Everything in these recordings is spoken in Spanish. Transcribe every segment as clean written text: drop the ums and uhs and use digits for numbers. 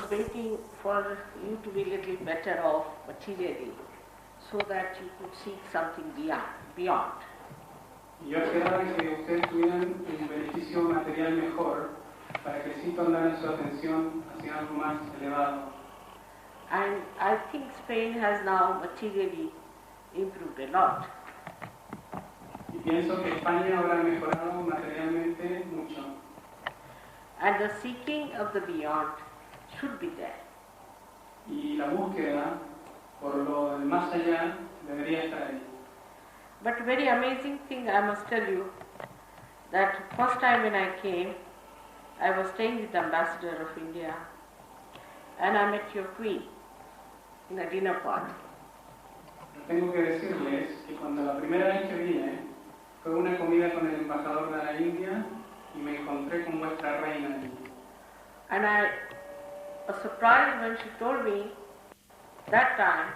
waiting for you to be a little better off materially, so that you could seek something beyond. Y yo esperaba que ustedes tuvieran un beneficio material mejor para que sí tornaran su atención hacia algo más elevado. And I think Spain has now materially improved a lot. Y pienso que España ahora ha mejorado materialmente mucho. And the seeking of the beyond should be there. Y la búsqueda por lo del más allá debería estar ahí. But very amazing thing I must tell you, that first time when I came, I was staying with the ambassador of India, and I met your queen in a dinner party. Tengo que decirles que cuando la primera vez que vine fue una comida con el embajador de la India y me encontré con vuestra reina allí. And I was surprised when she told me that time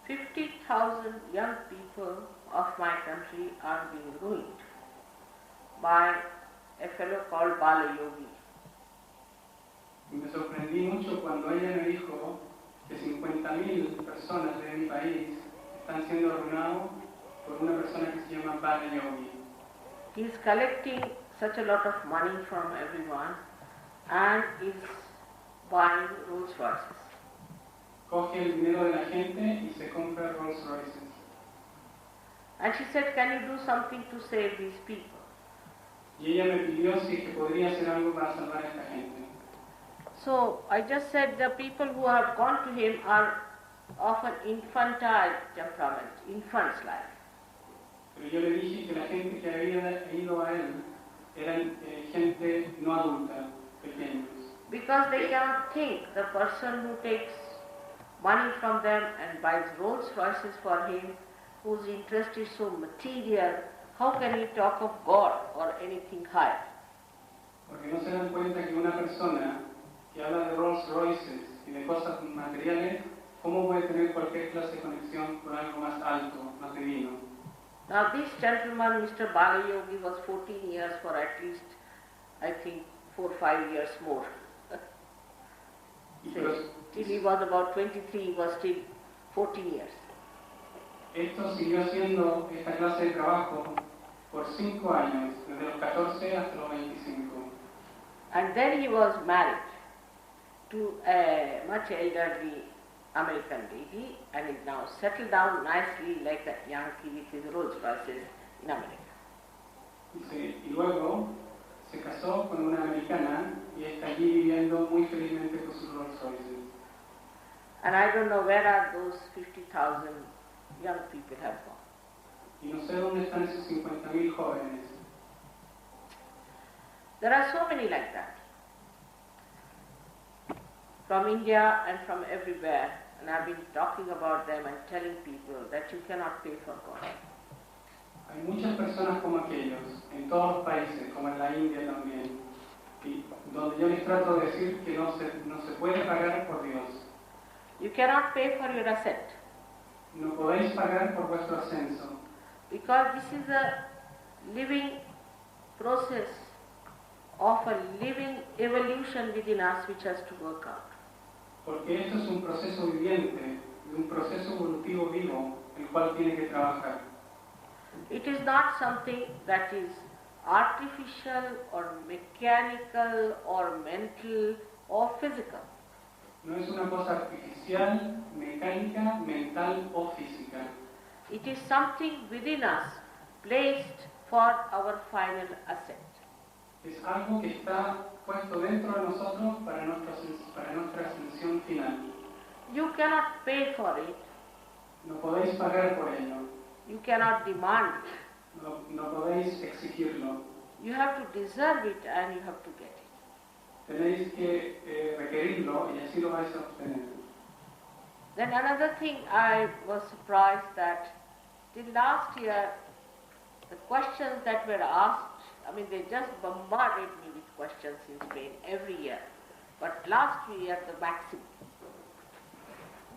50,000 young people of my country are being ruined by a fellow called Bala Yogi. Y me sorprendí mucho cuando ella me dijo que 50,000 personas de mi país están siendo arruinados por una persona que se llama Bala Yogi. He is collecting such a lot of money from everyone and is buying Rolls Royces. Coge el dinero de la gente y se compra Rolls Royces. And she said, can you do something to save these people? Y ella me pidió si que podría hacer algo para salvar a esta gente. So I just said the people who have gone to him are of an infantile temperament, infants like. Pero yo le dije que la gente que había ido a él eran gente no adulta, pequeños. Because they cannot think the person who takes money from them and buys Rolls Royces for him, whose interest is so material, how can he talk of God or anything higher? Porque no se dan cuenta que una persona que habla de Rolls Royces y de cosas materiales, ¿cómo puede tener cualquier clase de conexión con algo más alto, más divino? Now this gentleman, Mr. Bala Yogi, was 14 years for at least, I think, 4 or 5 years more. Till he was about 23, he was still 14 years. Esto siguió haciendo esta clase de trabajo por 5 años, desde los 14 hasta los 25. And then he was married to a much elderly American lady and is now settled down nicely like a Yankee with his Rolls Royces in America. Y luego se casó con una americana y está allí viviendo muy felizmente con sus Rolls Royces. And I don't know where are those 50,000 young people have gone. Y no sé dónde están esos 50,000 jóvenes. There are so many like that. From India and from everywhere, and I've been talking about them and telling people that you cannot pay for God. Hay muchas personas como aquellos, en todos los países, como en la India también, y donde yo les trato de decir que no se puede pagar por Dios. You cannot pay for your ascent. No podéis pagar por vuestro ascenso. Because this is a living process of a living evolution within us which has to work out. Porque esto es un proceso viviente, un proceso evolutivo vivo, el cual tiene que trabajar. It is not something that is artificial or mechanical or mental or physical. No es una cosa artificial, mecánica, mental o física. It is something within us placed for our final ascent. Es algo que está puesto dentro de nosotros para nuestra ascensión final. You cannot pay for it. No podéis pagar por ello. You cannot demand it. No podéis exigirlo. You have to deserve it and you have to get it. Tenéis que requerirlo y así lo vais a obtener. Then another thing I was surprised that till last year the questions that were asked, I mean they just bombarded me with questions in Spain every year. But last year the maximum.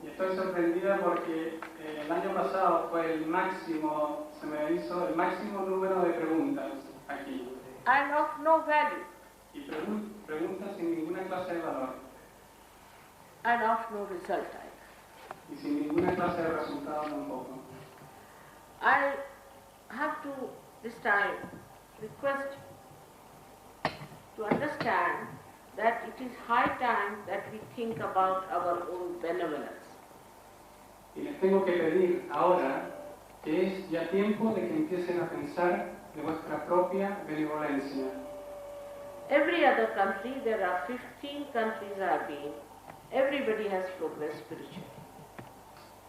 Y estoy sorprendida porque el año pasado fue el máximo, se me hizo el máximo número de preguntas aquí. And of no value. Y preguntas sin ninguna clase de valor. and of no result either. y sin ninguna clase de resultado tampoco. I have to this time request to understand that it is high time that we think about our own benevolence. Y les tengo que pedir ahora que es ya tiempo de que empiecen a pensar de vuestra propia benevolencia. Every other country, there are 15 countries I have been, everybody has progressed spiritually.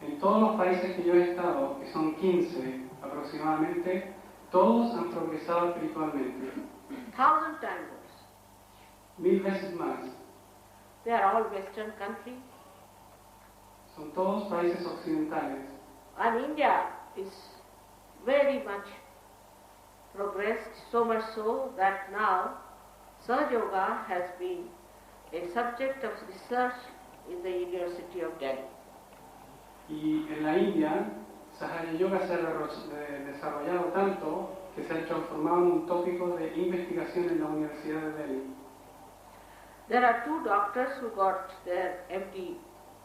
En todos los países que yo he estado, que son 15 aproximadamente, todos han progresado espiritualmente. 1,000 times worse. 1000 veces más. They are all Western countries. Son todos países occidentales. And India is very much progressed, so much so that now Sahaja Yoga has been a subject of research in the University of Delhi. Y en la India, Sahaja Yoga se ha desarrollado tanto que se ha transformado en un tópico de investigación en la Universidad de Delhi. There are 2 doctors who got their MD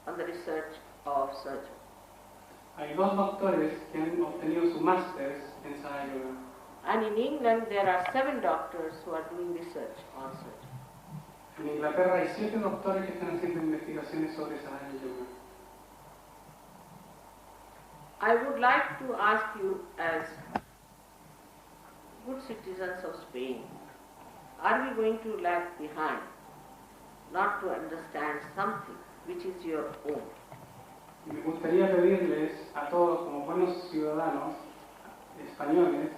on the research of Sahaja. Hay 2 doctores que han obtenido su máster en Sahaja Yoga. And in England there are 7 doctors who are doing research on Sahaja. En Inglaterra hay 7 doctores que están haciendo investigaciones sobre Sahaja Yoga. I would like to ask you, as good citizens of Spain, are we going to lag behind, not to understand something which is your own? Me gustaría pedirles a todos, como buenos ciudadanos españoles,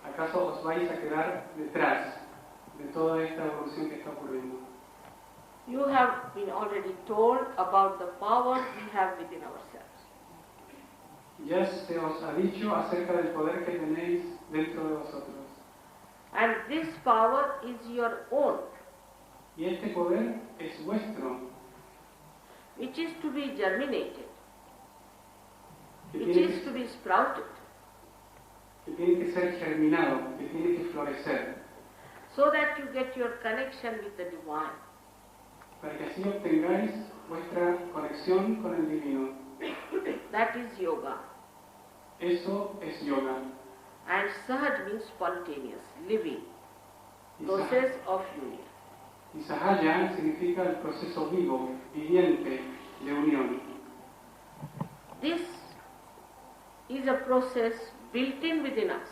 ¿acaso os vais a quedar detrás de toda esta evolución que está ocurriendo? You have been already told about the power we have within ourselves. Ya se os ha dicho acerca del poder que tenéis dentro de vosotros. And this power is your own, Y este poder es vuestro, which is to be germinated, que which tiene is to be sprouted, que ser germinado, que tiene que florecer, so that you get your connection with the divine. para que así obtengáis vuestra conexión con el divino. That is yoga. Eso es yoga. And Sahaj means spontaneous, living, Y process of union. Y Sahaja significa el proceso vivo, viviente de unión. This is a process built in within us.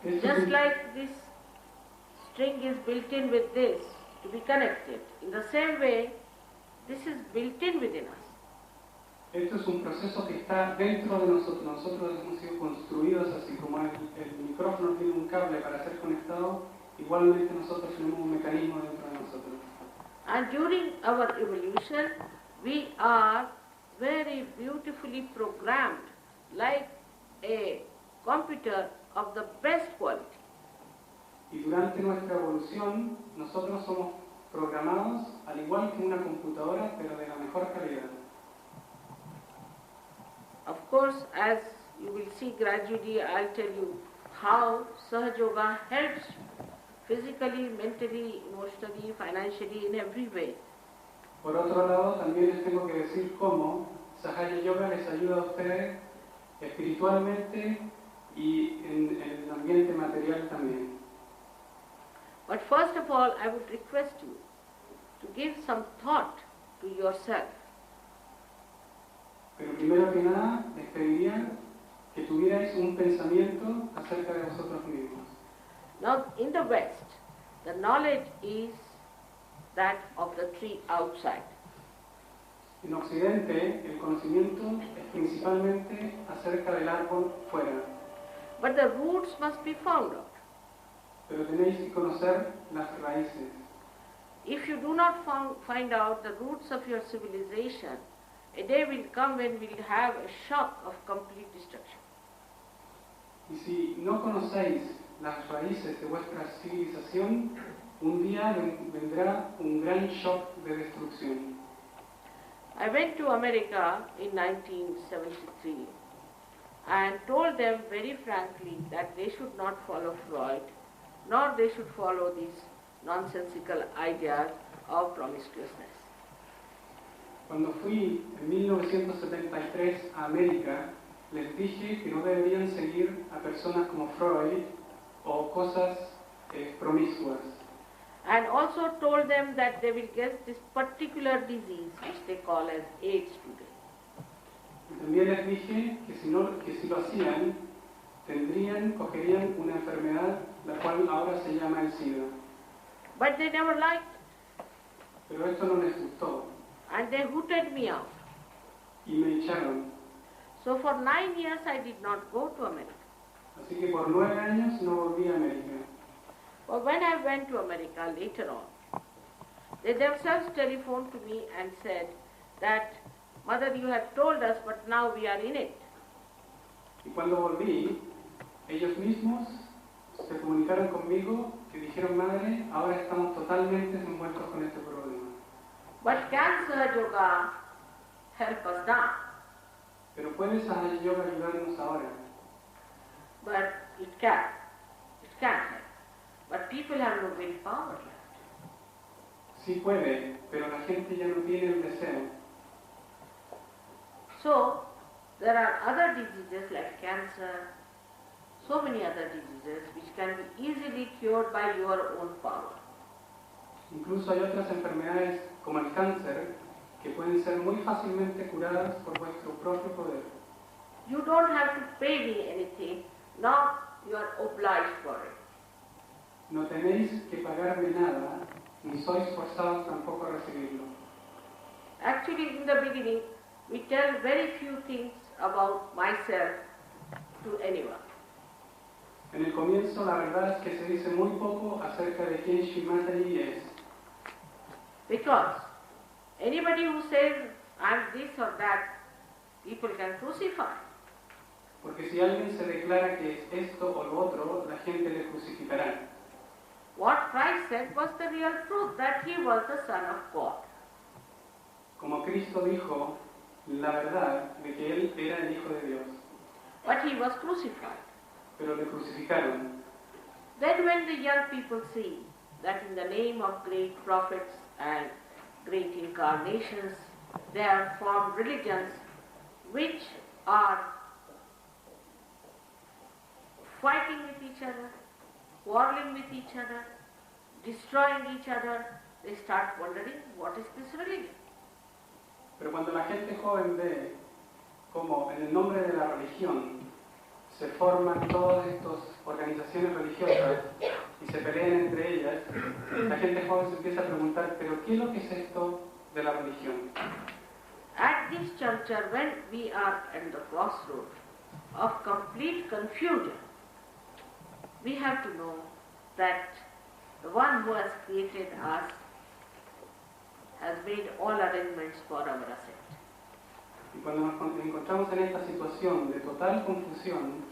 Esto Just es, like this string is built in with this to be connected. In the same way, this is built in within us. esto es un proceso que está dentro de nosotros. Nosotros hemos sido construidos así como el micrófono tiene un cable para ser conectado, igualmente nosotros tenemos un mecanismo dentro de nosotros. And during our evolution, we are very beautifully programmed like a computer of the best quality. Y durante nuestra evolución, nosotros somos programados al igual que una computadora, pero de la mejor calidad. Of course, as you will see gradually, I'll tell you how Sahaja Yoga helps physically, mentally, emotionally, financially, in every way. Por otro lado, también les tengo que decir cómo Sahaja Yoga les ayuda a ustedes espiritualmente y en el ambiente material también. But first of all, I would request you to give some thought to yourself. Pero primero que nada, les pediría que tuvierais un pensamiento acerca de vosotros mismos. Now, in the West, the knowledge is that of the tree outside. En Occidente, el conocimiento es principalmente acerca del árbol fuera, But the roots must be found out. pero tenéis que conocer las raíces. If you do not find out the roots of your civilization, a day will come when we'll have a shock of complete destruction. Y si no conocéis las raíces de vuestra civilización, un día vendrá un gran shock de destrucción. I went to America in 1973 and told them very frankly that they should not follow Freud, nor they should follow these nonsensical ideas of promiscuousness. Cuando fui en 1973 a América, les dije que no deberían seguir a personas como Freud o cosas promiscuas. And also told them that they will get this particular disease which they call as AIDS today. Y también les dije que si lo hacían, cogerían una enfermedad la cual ahora se llama el SIDA. But they never liked it. Pero esto no les gustó And they hooted me out. y me echaron. So for 9 years I did not go to America. Así que por 9 años no volví a América. But when I went to America later on, they themselves telephoned to me and said that, Mother, you have told us, but now we are in it. Y cuando volví, ellos mismos se comunicaron conmigo y dijeron, Madre, ahora estamos totalmente envueltos con este problema. But cancer yoga help us now. Pero puede Sahaja Yoga ayudarnos ahora. But it can help. But people have no willpower left. Sí puede, pero la gente ya no tiene el deseo. So, there are other diseases like cancer, so many other diseases which can be easily cured by your own power. Incluso hay otras enfermedades como el cáncer que pueden ser muy fácilmente curadas por vuestro propio poder. You don't have to pay me anything, nor you are obliged for it. No tenéis que pagarme nada, ni sois forzados tampoco a recibirlo. Actually, in the beginning, we tell very few things about myself to anyone. En el comienzo la verdad es que se dice muy poco acerca de quién Shrimataji es. Because anybody who says, I'm this or that, people can crucify. Porque si alguien se declara que es esto o lo otro, la gente le crucificará. What Christ said was the real truth, that he was the Son of God. Como Cristo dijo, la verdad de que Él era el Hijo de Dios. But he was crucified. Pero le crucificaron. Then when the young people see that in the name of great prophets and great incarnations, they have formed religions which are fighting with each other, quarreling with each other, destroying each other, they start wondering, what is this religion? Pero cuando la gente joven ve cómo en el nombre de la religión se forman todas estas organizaciones religiosas y se pelean entre ellas, la gente joven se empieza a preguntar, ¿pero qué es lo que es esto de la religión? At this juncture, when we are at the crossroad of complete confusion, we have to know that the one who has created us has made all arrangements for our ascent. Y cuando nos encontramos en esta situación de total confusión,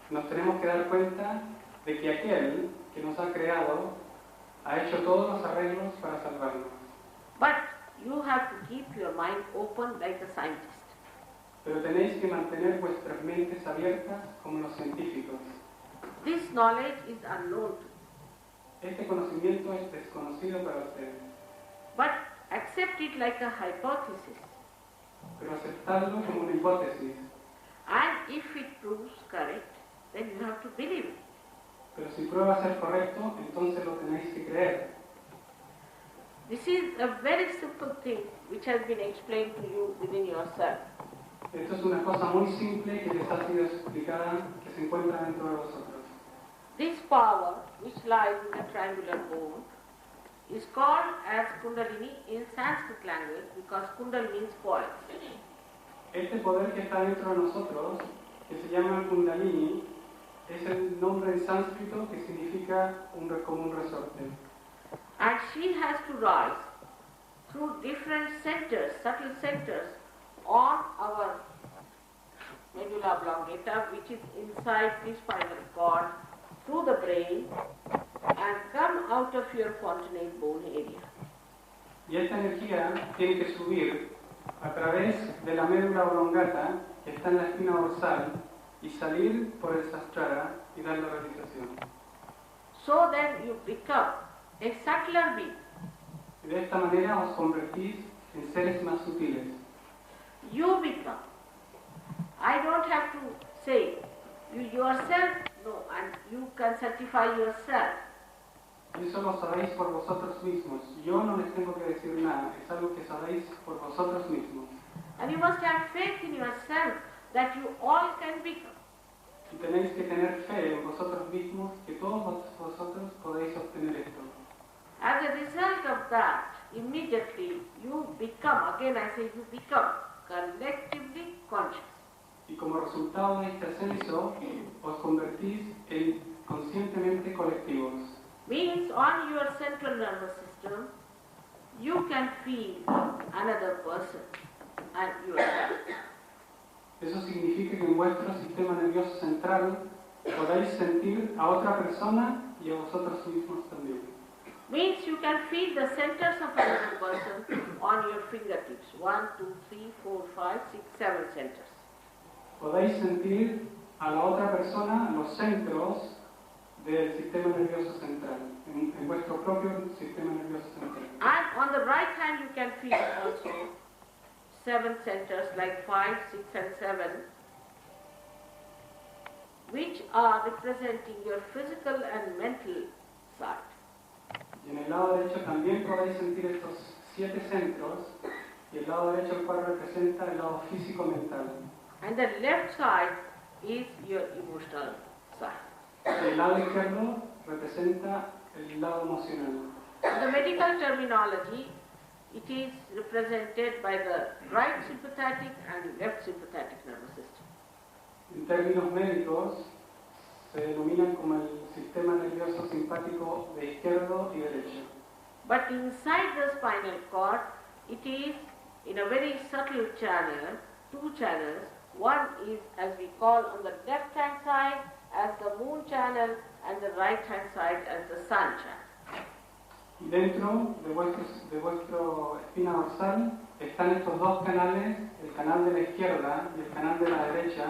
nos tenemos que dar cuenta de que aquel que nos ha creado ha hecho todos los arreglos para salvarnos. But you have to keep your mind open like a scientist. Pero tenéis que mantener vuestras mentes abiertas como los científicos. This knowledge is unknown to you. Este conocimiento es desconocido para ustedes. But accept it like a hypothesis. Pero aceptadlo como una hipótesis. And if it proves correct, then you have to believe it. Pero si prueba ser correcto, entonces lo tenéis que creer. This is a very simple thing which has been explained to you within yourself. Esto es una cosa muy simple que les ha sido explicada, que se encuentra dentro de vosotros. This power which lies in the triangular bone is called as Kundalini in Sanskrit language because Kundal means coil. Este poder que está dentro de nosotros, que se llama Kundalini, es el nombre en sánscrito que significa como un resorte. And she has to rise through different centers, subtle centers, on our medulla oblongata, which is inside this spinal cord, through the brain, and come out of your fontanelle bone area. Y esta energía tiene que subir a través de la médula oblongata, que está en la espina dorsal, y salir por el sahasrara y dar la realización. So then you become a subtler being. Y de esta manera os convertís en seres más sutiles. You become. I don't have to say, you yourself know, and you can certify yourself. Y eso lo sabéis por vosotros mismos. Yo no les tengo que decir nada, es algo que sabéis por vosotros mismos. And you must have faith in yourself that you all can become. Y tenéis que tener fe en vosotros mismos que todos vosotros podéis obtener esto. As a result of that, immediately you become, again I say you become, collectively conscious. Y como resultado de este ascenso, os convertís en conscientemente colectivos. Means on your central nervous system, you can feel another person and yourself. Eso significa que en vuestro sistema nervioso central podéis sentir a otra persona y a vosotros mismos también. Means you can feel the centers of another person on your fingertips. 1, 2, 3, 4, 5, 6, 7 centers. Podéis sentir a la otra persona los centros del sistema nervioso central, en vuestro propio sistema nervioso central. And on the right hand you can feel also 7 centers like 5, 6 and 7, which are representing your physical and mental side. Y en el lado derecho también podéis sentir estos 7 centros, y el lado derecho el cual representa el lado físico-mental. And the left side is your emotional side. Y el lado izquierdo representa el lado emocional. In the medical terminology, it is represented by the right sympathetic and left sympathetic nervous system. En términos médicos, se denominan como el sistema nervioso simpático de izquierdo y derecho. But inside the spinal cord, it is in a very subtle channel, 2 channels. One is, as we call on the left-hand side, as the moon channel, and the right-hand side as the sun channel. Y dentro de vuestro espina dorsal están estos 2 canales, el canal de la izquierda y el canal de la derecha.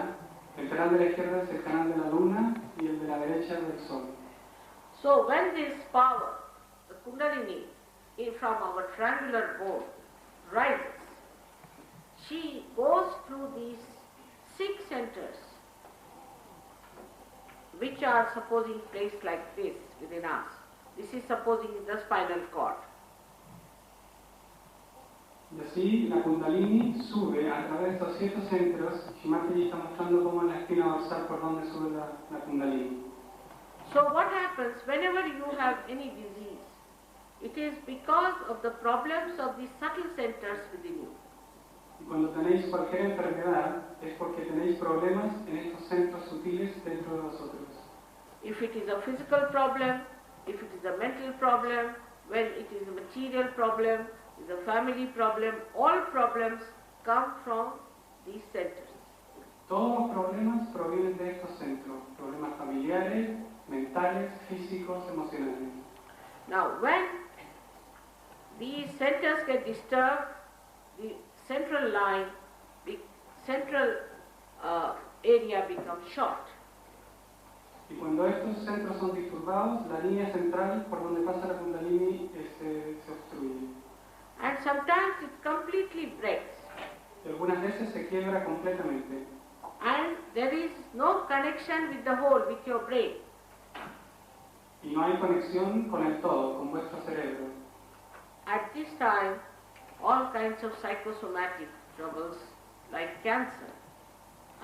El canal de la izquierda es el canal de la luna y el de la derecha del sol. So when this power, the Kundalini, from our triangular bone rises, she goes through these 6 centers, which are supposing placed like this within us. This is supposing the spinal cord. Y así la Kundalini sube a través de estos 7 centros. Shimaji está mostrando cómo en la espina dorsal por donde sube la Kundalini. So what happens whenever you have any disease? It is because of the problems of the subtle centers within you. Y cuando tenéis cualquier enfermedad es porque tenéis problemas en estos centros sutiles dentro de vosotros. If it is a physical problem, if it is a mental problem, when it is a material problem, it is a family problem, all problems come from these centers. Todos los problemas provienen de estos centros, problemas familiares, mentales, físicos, emocionales. Now when these centers get disturbed, the central line, the central area becomes short. Y cuando estos centros son disturbados, la línea central por donde pasa la Kundalini se obstruye. And sometimes it completely breaks. Y algunas veces se quiebra completamente. And there is no connection with the whole, with your brain. Y no hay conexión con el todo, con vuestro cerebro. At this time, all kinds of psychosomatic troubles like cancer,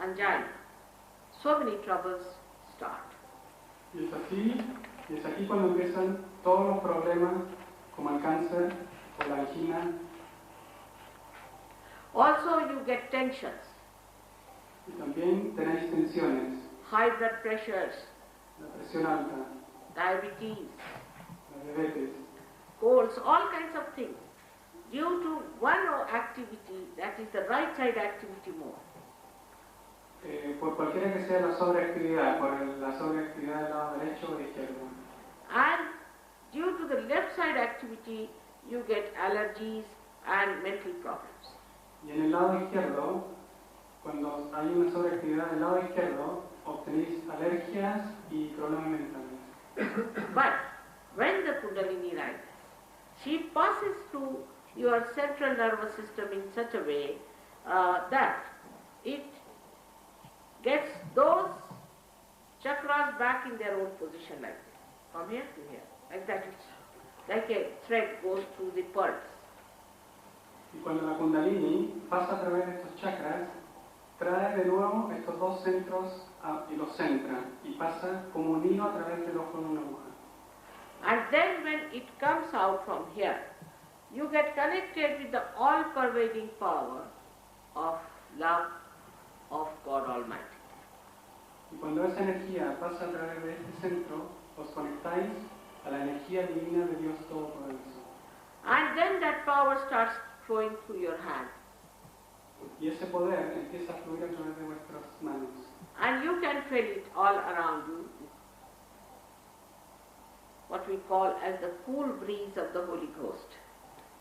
angina, so many troubles start. Y es aquí cuando empiezan todos los problemas como el cáncer o la angina. Also you get tensions, Y también tenéis tensiones, high blood pressures, la presión alta, diabetes, la diabetes, colds, all kinds of things, due to one activity, that is the right side activity more. por cualquiera que sea la sobreactividad, por la sobreactividad del lado derecho o izquierdo. And due to the left side activity, you get allergies and mental problems. Y en el lado izquierdo, cuando hay una sobreactividad del lado izquierdo, obtenéis alergias y problemas mentales. But when the Kundalini rises, she passes through your your central nervous system in such a way that it gets those chakras back in their own position like this, from here to here, like that. It's like a thread goes through the pearls. Y cuando la Kundalini pasa a través de estos chakras, trae de nuevo estos dos centros y los centra y pasa como un hilo a través del ojo de una aguja. And then when it comes out from here, you get connected with the all-pervading power of love of God Almighty. Y cuando esa energía pasa a través de este centro, os conectáis a la energía divina de Dios Todopoderoso. And then that power starts flowing through your hand. Y ese poder empieza a fluir a través de vuestras manos. And you can feel it all around you, what we call as the cool breeze of the Holy Ghost.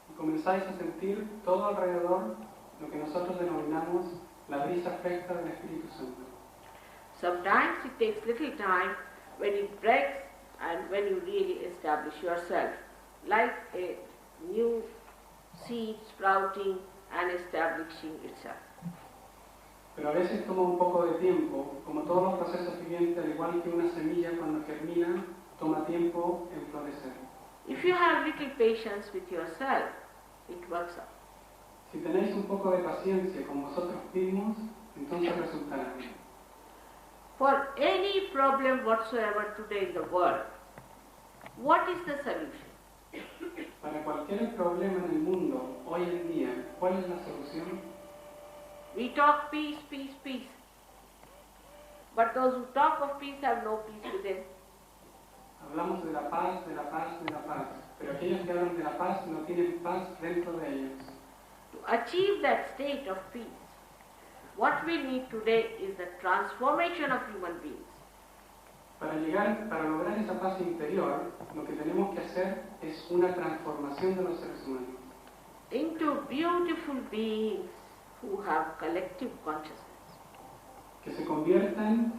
Y comenzáis a sentir todo alrededor lo que nosotros denominamos la brisa fresca del Espíritu Santo. Sometimes it takes little time when it breaks and when you really establish yourself, like a new seed sprouting and establishing itself. Pero a veces toma un poco de tiempo, como todos los procesos vivientes, al igual que una semilla cuando germina, toma tiempo en florecer. If you have little patience with yourself, it works out. Si tenéis un poco de paciencia con vosotros mismos, entonces resultará. For any problem whatsoever today in the world, what is the solution? Para cualquier problema en el mundo hoy en día, ¿cuál es la solución? We talk peace, peace, peace. But those who talk of peace have no peace within. Hablamos de la paz, de la paz, de la paz. Pero aquellos que hablan de la paz no tienen paz dentro de ellos. To achieve that state of peace, what we need today is the transformation of human beings. Para lograr esa paz interior, lo que tenemos que hacer es una transformación de los seres humanos. Into beautiful beings who have collective consciousness. Que se conviertan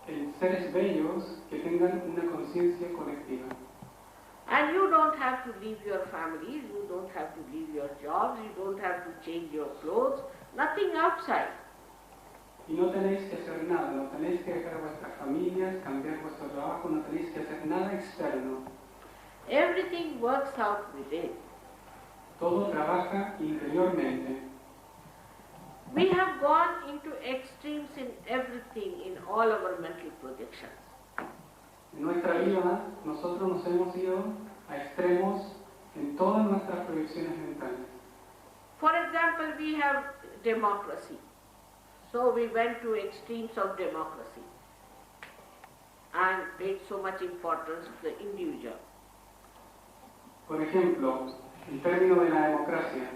en seres bellos que tengan una conciencia colectiva. And you don't have to leave your families, you don't have to leave your jobs, you don't have to change your clothes, nothing outside. Y no tenéis que hacer nada, no tenéis que dejar vuestras familias, cambiar vuestro trabajo, no tenéis que hacer nada externo. Everything works out within. Todo trabaja interiormente. We have gone into extremes in everything, in all our mental projections. En nuestra vida, nosotros nos hemos ido a extremos en todas nuestras proyecciones mentales. For example, we have democracy. So we went to extremes of democracy and paid so much importance to the individual. Por ejemplo, el término de la democracia.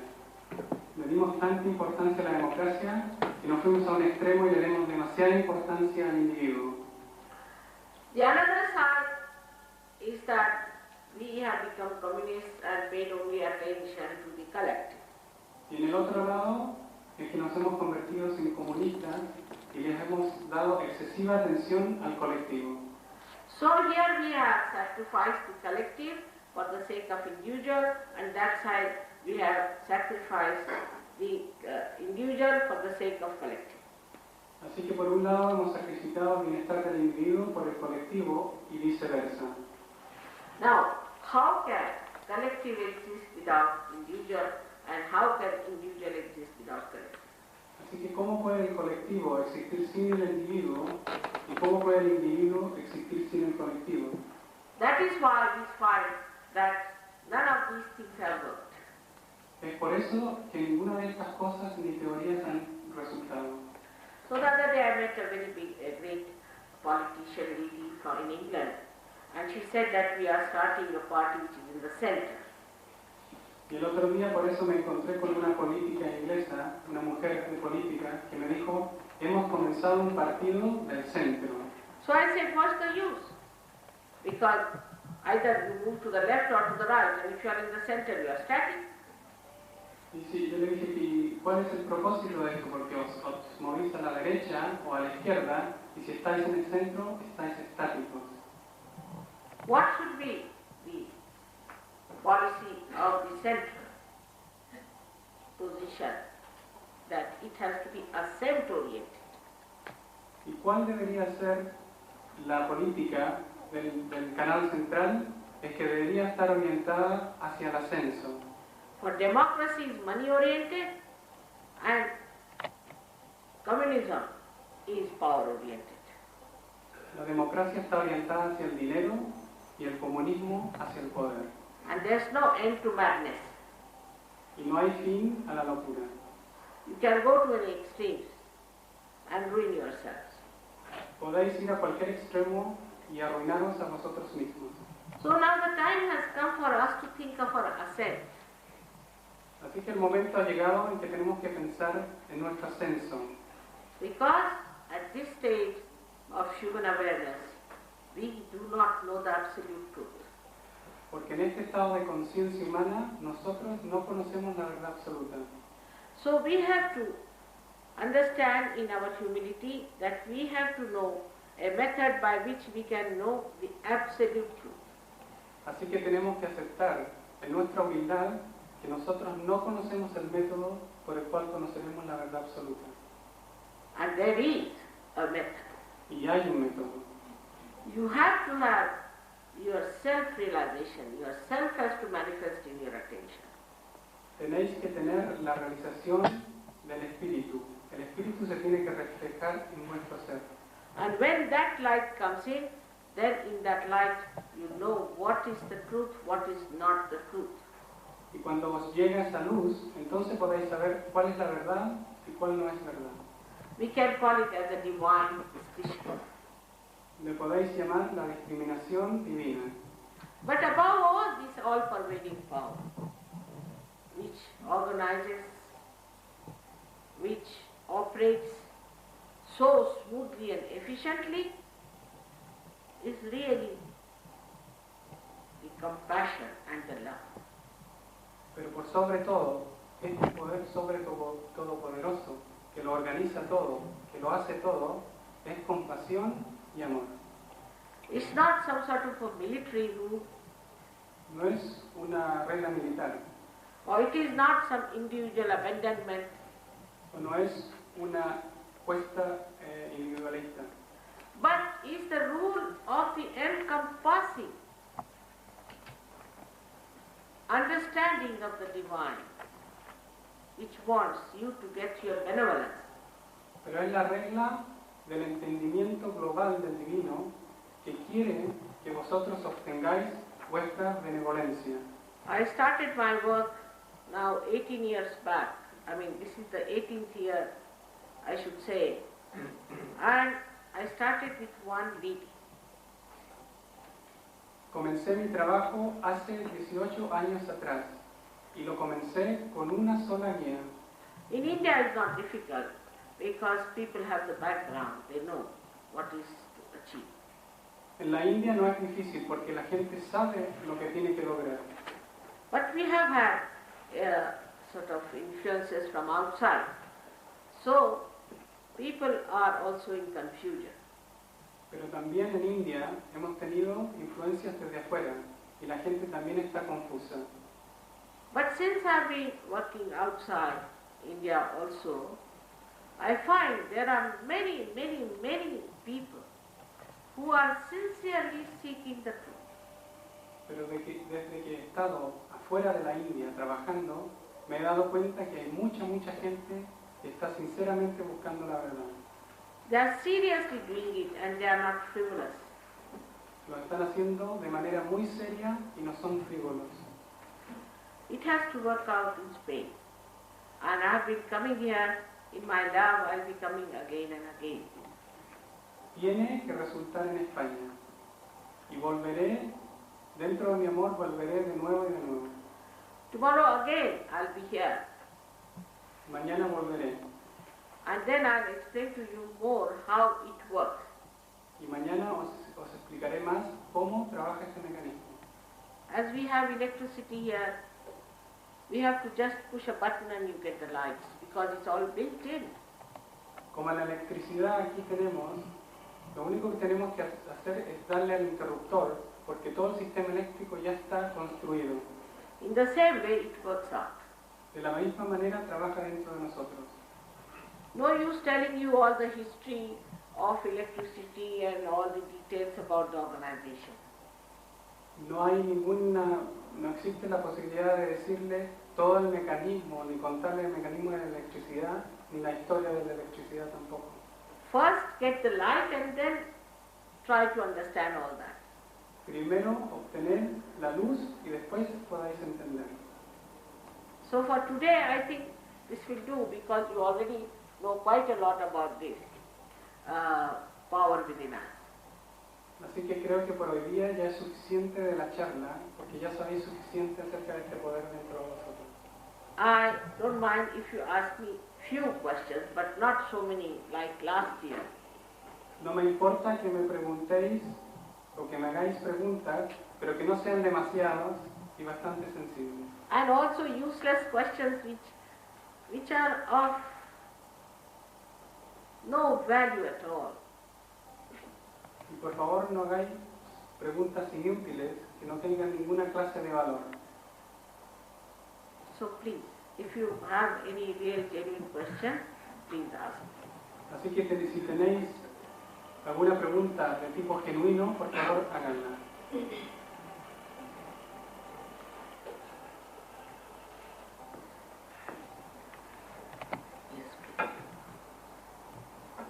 Le dimos tanta importancia a la democracia que nos fuimos a un extremo y le dimos demasiada importancia al individuo. The another side is that we have become communists and paid only attention to the collective. Y en el otro lado es que nos hemos convertido en comunistas y les hemos dado excesiva atención al colectivo. So here we have sacrificed the collective for the sake of individual, and that side we have sacrificed the individual for the sake of collective. Así que por un lado hemos sacrificado el bienestar del individuo por el colectivo y viceversa. Now, how can collective exist without individual, and how can individual exist without collective? Así que ¿cómo puede el colectivo existir sin el individuo y cómo puede el individuo existir sin el colectivo? That is why we find that none of these things have worked. Es por eso que ninguna de estas cosas ni teorías han resultado. So the other day I met a very great politician lady from England, and she said that we are starting a party which is in the center. Y el otro día por eso me encontré con una política inglesa, una mujer de política, que me dijo, hemos comenzado un partido del centro. So I said, what's the use? Because either you move to the left or to the right, and if you are in the center, you are static. Y sí, yo le dije, ¿y cuál es el propósito de esto? Porque os movís a la derecha o a la izquierda, y si estáis en el centro, estáis estáticos. What should be the policy of the center? position that it has to be ascent-oriented. ¿Y cuál debería ser la política del canal central? Es que debería estar orientada hacia el ascenso. For democracy is money-oriented and communism is power-oriented. La democracia está orientada hacia el dinero y el comunismo hacia el poder. And there's no end to madness. Y no hay fin a la locura. You can go to any extremes and ruin yourselves. Podéis ir a cualquier extremo y arruinaros a vosotros mismos. So now the time has come for us to think of our ascent. Así que el momento ha llegado en que tenemos que pensar en nuestro ascenso. Because at this stage of human awareness, we do not know the absolute truth. Porque en este estado de conciencia humana nosotros no conocemos la verdad absoluta. So we have to understand in our humility that we have to know a method by which we can know the absolute truth. Así que tenemos que aceptar en nuestra humildad que nosotros no conocemos el método por el cual conoceremos la verdad absoluta. And there is a method. Y hay un método. You have to have your self-realization. Your self has to manifest in your attention. Tenéis que tener la realización del espíritu. El espíritu se tiene que reflejar en vuestro ser. And when that light comes in, then in that light you know what is the truth, what is not the truth. Y cuando os llega esa luz, entonces podéis saber cuál es la verdad y cuál no es verdad. We can call it as a divine distinction. Le podéis llamar la discriminación divina. But above all, this all-pervading power, which organizes, which operates so smoothly and efficiently, is really the compassion and the love. Pero por sobre todo, este poder sobre todopoderoso, que lo organiza todo, que lo hace todo, es compasión y amor. It's not some sort of a military rule, No es una regla militar, or it is not some individual abandonment, o no es una puesta individualista, but is the rule of the encompassing understanding of the divine, which wants you to get your benevolence. pero es la regla del entendimiento global del divino que quiere que vosotros obtengáis vuestra benevolencia. I started my work now 18 years back. I mean, this is the 18th year, I should say. And I started with one lady. Comencé mi trabajo hace 18 años atrás y lo comencé con una sola guía. In India it's not difficult because people have the background, they know what is to achieve. En la India no es difícil porque la gente sabe lo que tiene que lograr. But we have had sort of influences from outside. So people are also in confusion. Pero también en India hemos tenido influencias desde afuera y la gente también está confusa. But since I've been working outside India also, I find there are many, many, many people who are sincerely seeking the truth. Pero desde que he estado afuera de la India trabajando, me he dado cuenta que hay mucha gente que está sinceramente buscando la verdad. They are seriously doing it and they are not frivolous. Lo están haciendo de manera muy seria y no son frívolos. It has to work out in Spain. And I've been coming here in my love, I'll be coming again and again. Tiene que resultar en España. Y volveré, dentro de mi amor, volveré de nuevo y de nuevo. Tomorrow again I'll be here. Mañana volveré. And then I'll explain to you more how it works. Y mañana os explicaré más cómo trabaja este mecanismo. As we have electricity here, we have to just push a button and you get the lights because it's all built in. Como la electricidad aquí tenemos, lo único que tenemos que hacer es darle al interruptor porque todo el sistema eléctrico ya está construido. In the same way it works out. de la misma manera trabaja dentro de nosotros. No use telling you all the history of electricity and all the details about the organization. No existe la posibilidad de decirle todo el mecanismo, ni contarle el mecanismo de la electricidad, ni la historia de la electricidad tampoco. First get the light and then try to understand all that. Primero obtener la luz y después podáis entender. So for today I think this will do because you already know quite a lot about this power within us. Así que creo que por hoy día ya es suficiente de la charla, porque ya sabéis suficiente acerca de este poder dentro de vosotros. I don't mind if you ask me few questions, but not so many like last year. No me importa que me preguntéis o que me hagáis preguntas, pero que no sean demasiadas y bastante sensibles. And also useless questions which are of no value at all. Y por favor no hagáis preguntas inútiles que no tengan ninguna clase de valor. So please, if you have any real genuine question, please ask. Así que si tenéis alguna pregunta de tipo genuino, por favor háganla.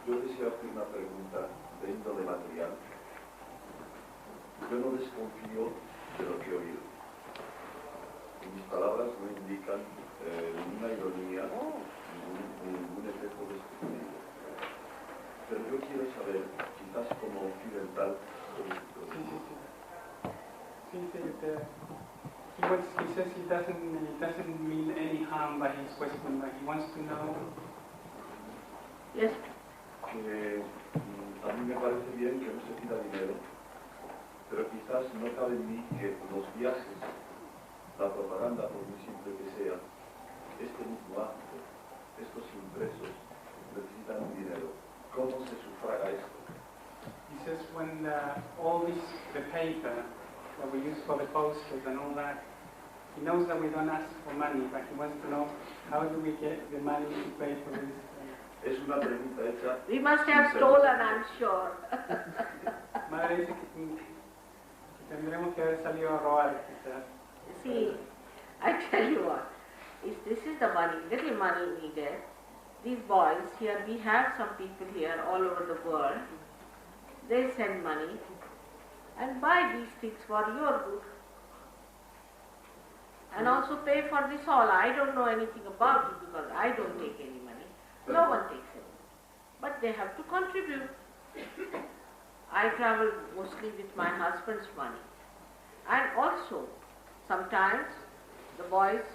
Yo deseo hacer una pregunta de índole material. Yo no desconfío de lo que he oído. Mis palabras no indican ninguna ironía, ningún efecto despectivo. Pero yo quiero saber, quizás como occidental, He says he doesn't mean any harm by his question, but he wants to know. Yes. Que a mí me parece bien que no se pida dinero, pero quizás no cabe en mí que los viajes, la propaganda, por muy simple que sea, este mismo acto, estos impresos, necesitan dinero. ¿Cómo se sufraga esto? He says when all this, the paper that we use for the posters and all that, he knows that we don't ask for money, but he wants to know how do we get the money to pay for this. Es una pregunta hecha. We must have stolen, I'm sure. Madre dice que tendremos que haber salido a robar, quizás. See, I tell you what, this is the money, little money needed. These boys here, we have some people here all over the world. They send money and buy these things for your good. And also pay for this all. I don't know anything about it because I don't take any money. No one takes it. But they have to contribute. I travel mostly with my husband's money. And also, sometimes the boys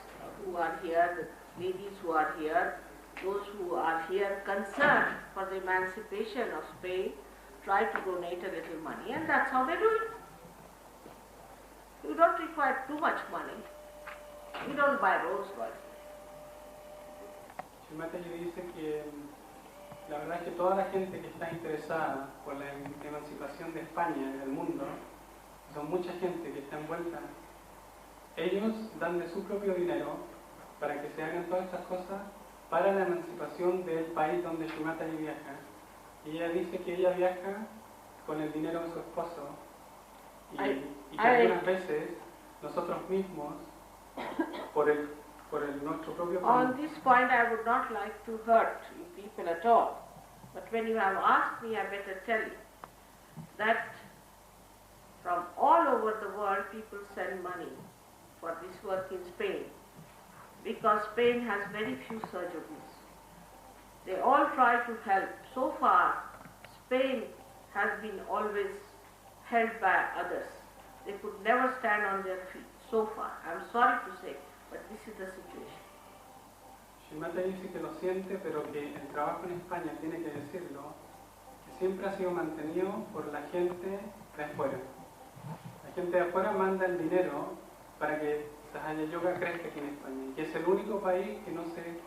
who are here, the ladies who are here, those who are here concerned for the emancipation of Spain, try to donate a little money, and that's how they do it. You don't require too much money. You don't buy Rolls Royce. Mataji dice que la verdad es que toda la gente que está interesada por la emancipación de España y del mundo, son mucha gente que está envuelta, ellos dan de su propio dinero para que se hagan todas estas cosas para la emancipación del país donde Shimataji viaja. Y ella dice que ella viaja con el dinero de su esposo y que algunas veces nosotros mismos, por nuestro propio On this point I would not like to hurt you people at all. But when you have asked me, I better tell you that from all over the world people send money for this work in Spain because Spain has very few surgeons. They all try to help. So far, Spain has been always held by others. They could never stand on their feet. So far, I'm sorry to say, but this is the situation. Shimata dice que lo siente, pero que el trabajo en España, tiene que decirlo, que siempre ha sido mantenido por la gente de afuera. La gente de afuera manda el dinero para que Sahaya Yoga crezca aquí en España, y que es el único país que no se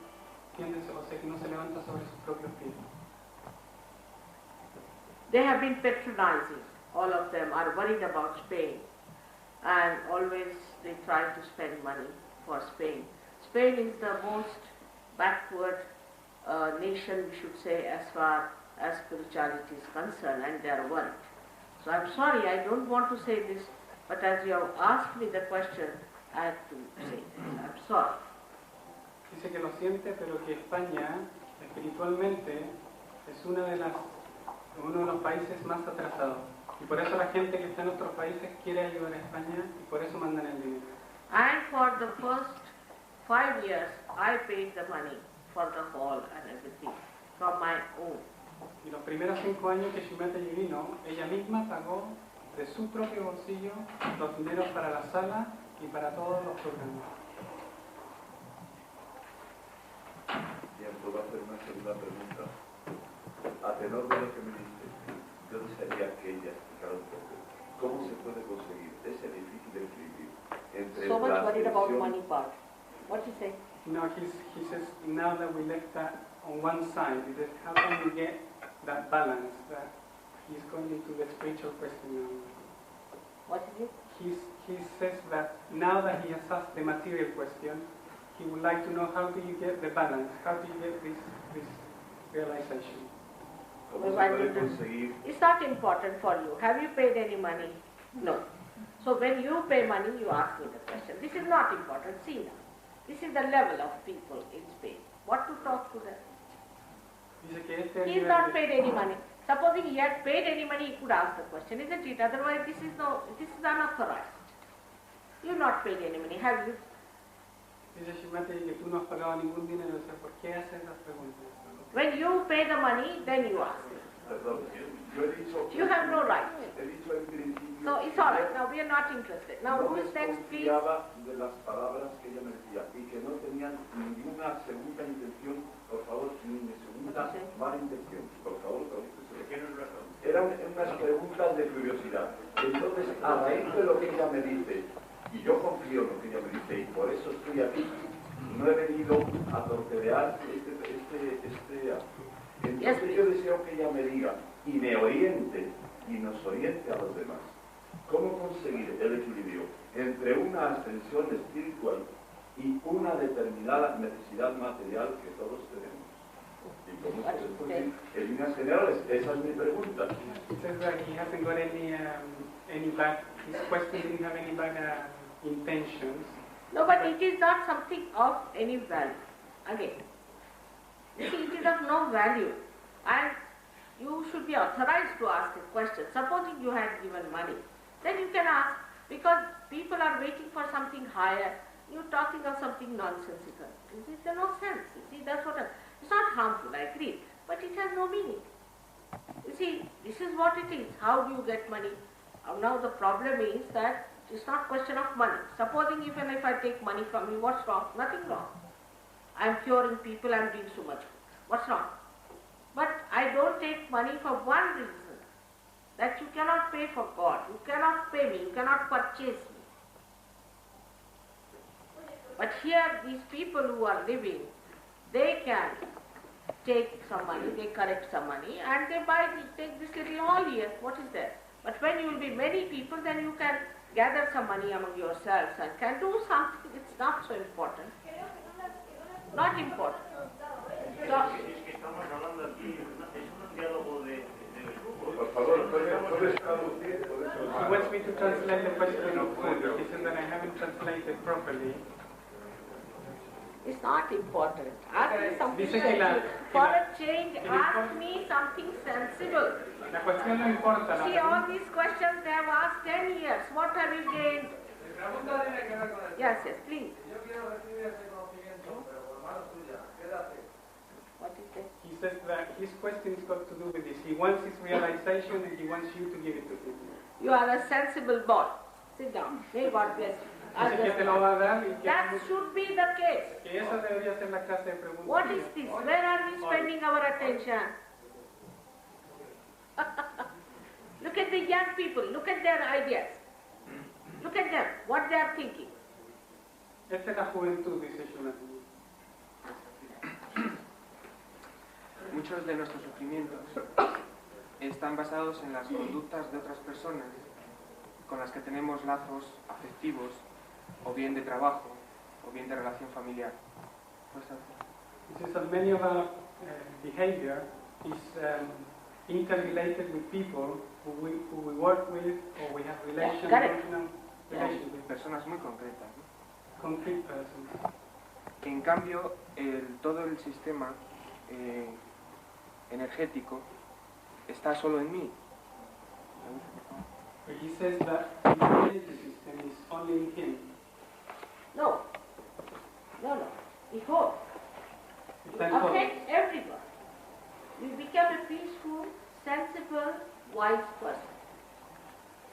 tiende, o sea, que no se levanta sobre sus propios pies. They have been patronizing. All of them are worried about Spain, and always they try to spend money for Spain. Spain is the most backward nation, we should say, as far as spirituality is concerned, and they are worried. So I'm sorry, I don't want to say this, but as you have asked me the question, I have to say this. I'm sorry. Dice que lo siente, pero que España espiritualmente es uno de los países más atrasados. Y por eso la gente que está en otros países quiere ayudar a España y por eso mandan el dinero. And for the first 5 years, I paid the money for the hall and everything from my own. Y los primeros 5 años que Shimata vino, ella misma pagó de su propio bolsillo los dineros para la sala y para todos los programas. Bien, puedo hacer una segunda pregunta. A tenor de lo que me dice, yo desearía que ella explicara un poco cómo se puede conseguir ese difícil equilibrio entre So much la worried about atención. money part. What you say? No, he says, now that we left that on one side, he says, how can we get that balance? That he's going into the spiritual question now. What is it? He says that now that he has asked the material question, he would like to know how do you get the balance? How do you get this realization? ¿Cómo se puede conseguir? It's not important for you. Have you paid any money? No. So when you pay money, you ask me the question. This is not important. See now. This is the level of people in Spain. What to talk to them? Dice que este He has not paid any money. Supposing he had paid any money, he could ask the question, isn't it? Otherwise, this is unauthorized. You have not paid any money, have you? Dice Shimate que tú no has pagado ningún dinero, o sea, ¿por qué haces esas preguntas? When you pay the money, then you ask. Perdón, yo he dicho... You have no right. He dicho en principio... So it's all right. Now we are not interested. Now no who is next, please? desconfiaba de las palabras que ella me decía y que no tenían ninguna segunda intención, por favor, ni de segunda mala intención. Por favor, eran unas preguntas de curiosidad. Entonces, a raíz de lo que ella me dice, y yo confío en lo que ella me dice, y por eso estoy aquí, no he venido a torpedear este acto. Entonces yo deseo que ella me diga y me oriente y nos oriente a los demás. ¿Cómo conseguir el equilibrio entre una ascensión espiritual y una determinada necesidad material que todos tenemos? ¿Y cómo se puede conseguir? En líneas generales, esa es mi pregunta. He says that he hasn't got any bad, his question didn't have any bad intentions. No, but it is not something of any value. Again, you see, it is of no value. And you should be authorized to ask a question. Supposing you had given money, then you can ask, because people are waiting for something higher. You're talking of something nonsensical. There's no sense. You see, that's what it's not harmful, I agree, but it has no meaning. You see, this is what it is. How do you get money? Now the problem is that it's not question of money. Supposing even if I take money from you, what's wrong? Nothing wrong. I'm curing people, I'm doing so much good. What's wrong? But I don't take money for one reason, that you cannot pay for God, you cannot pay me, you cannot purchase me. But here, these people who are living, they can take some money, they collect some money, and they take this little hall here. What is that? But when you will be many people, then you can gather some money among yourselves and can do something. It's not so important. Not important. So, he wants me to translate the question of food. He said that I haven't translated properly. it's not important. Ask me something Dice que sensible. For a change, ask me something sensible. La cuestión no importa. See, all these questions they have asked 10 years. What have you gained? Yes, please. What is it? He says that his question's got to do with this. He wants his realization and he wants you to give it to him. You are a sensible boy. Sit down. May God bless you. Dice que te lo va a dar y que That should be the case. esa debería ser la clase de preguntas. What is this? Where are we spending our attention? Look at the young people. Look at their ideas. Look at them. What they are thinking. Esta es la juventud, dice Jonathan. Muchos de nuestros sufrimientos están basados en las conductas de otras personas con las que tenemos lazos afectivos o bien de trabajo o bien de relación familiar. Pues, He says that many of our behavior is interrelated with people who we work with or we have relations, emotional relations with. personas muy concretas, ¿no? Concrete persons. En cambio, todo el sistema energético está solo en mí. But he says that the energy system is only in him. No. It whole. It It affects everyone. You become a peaceful, sensible, wise person.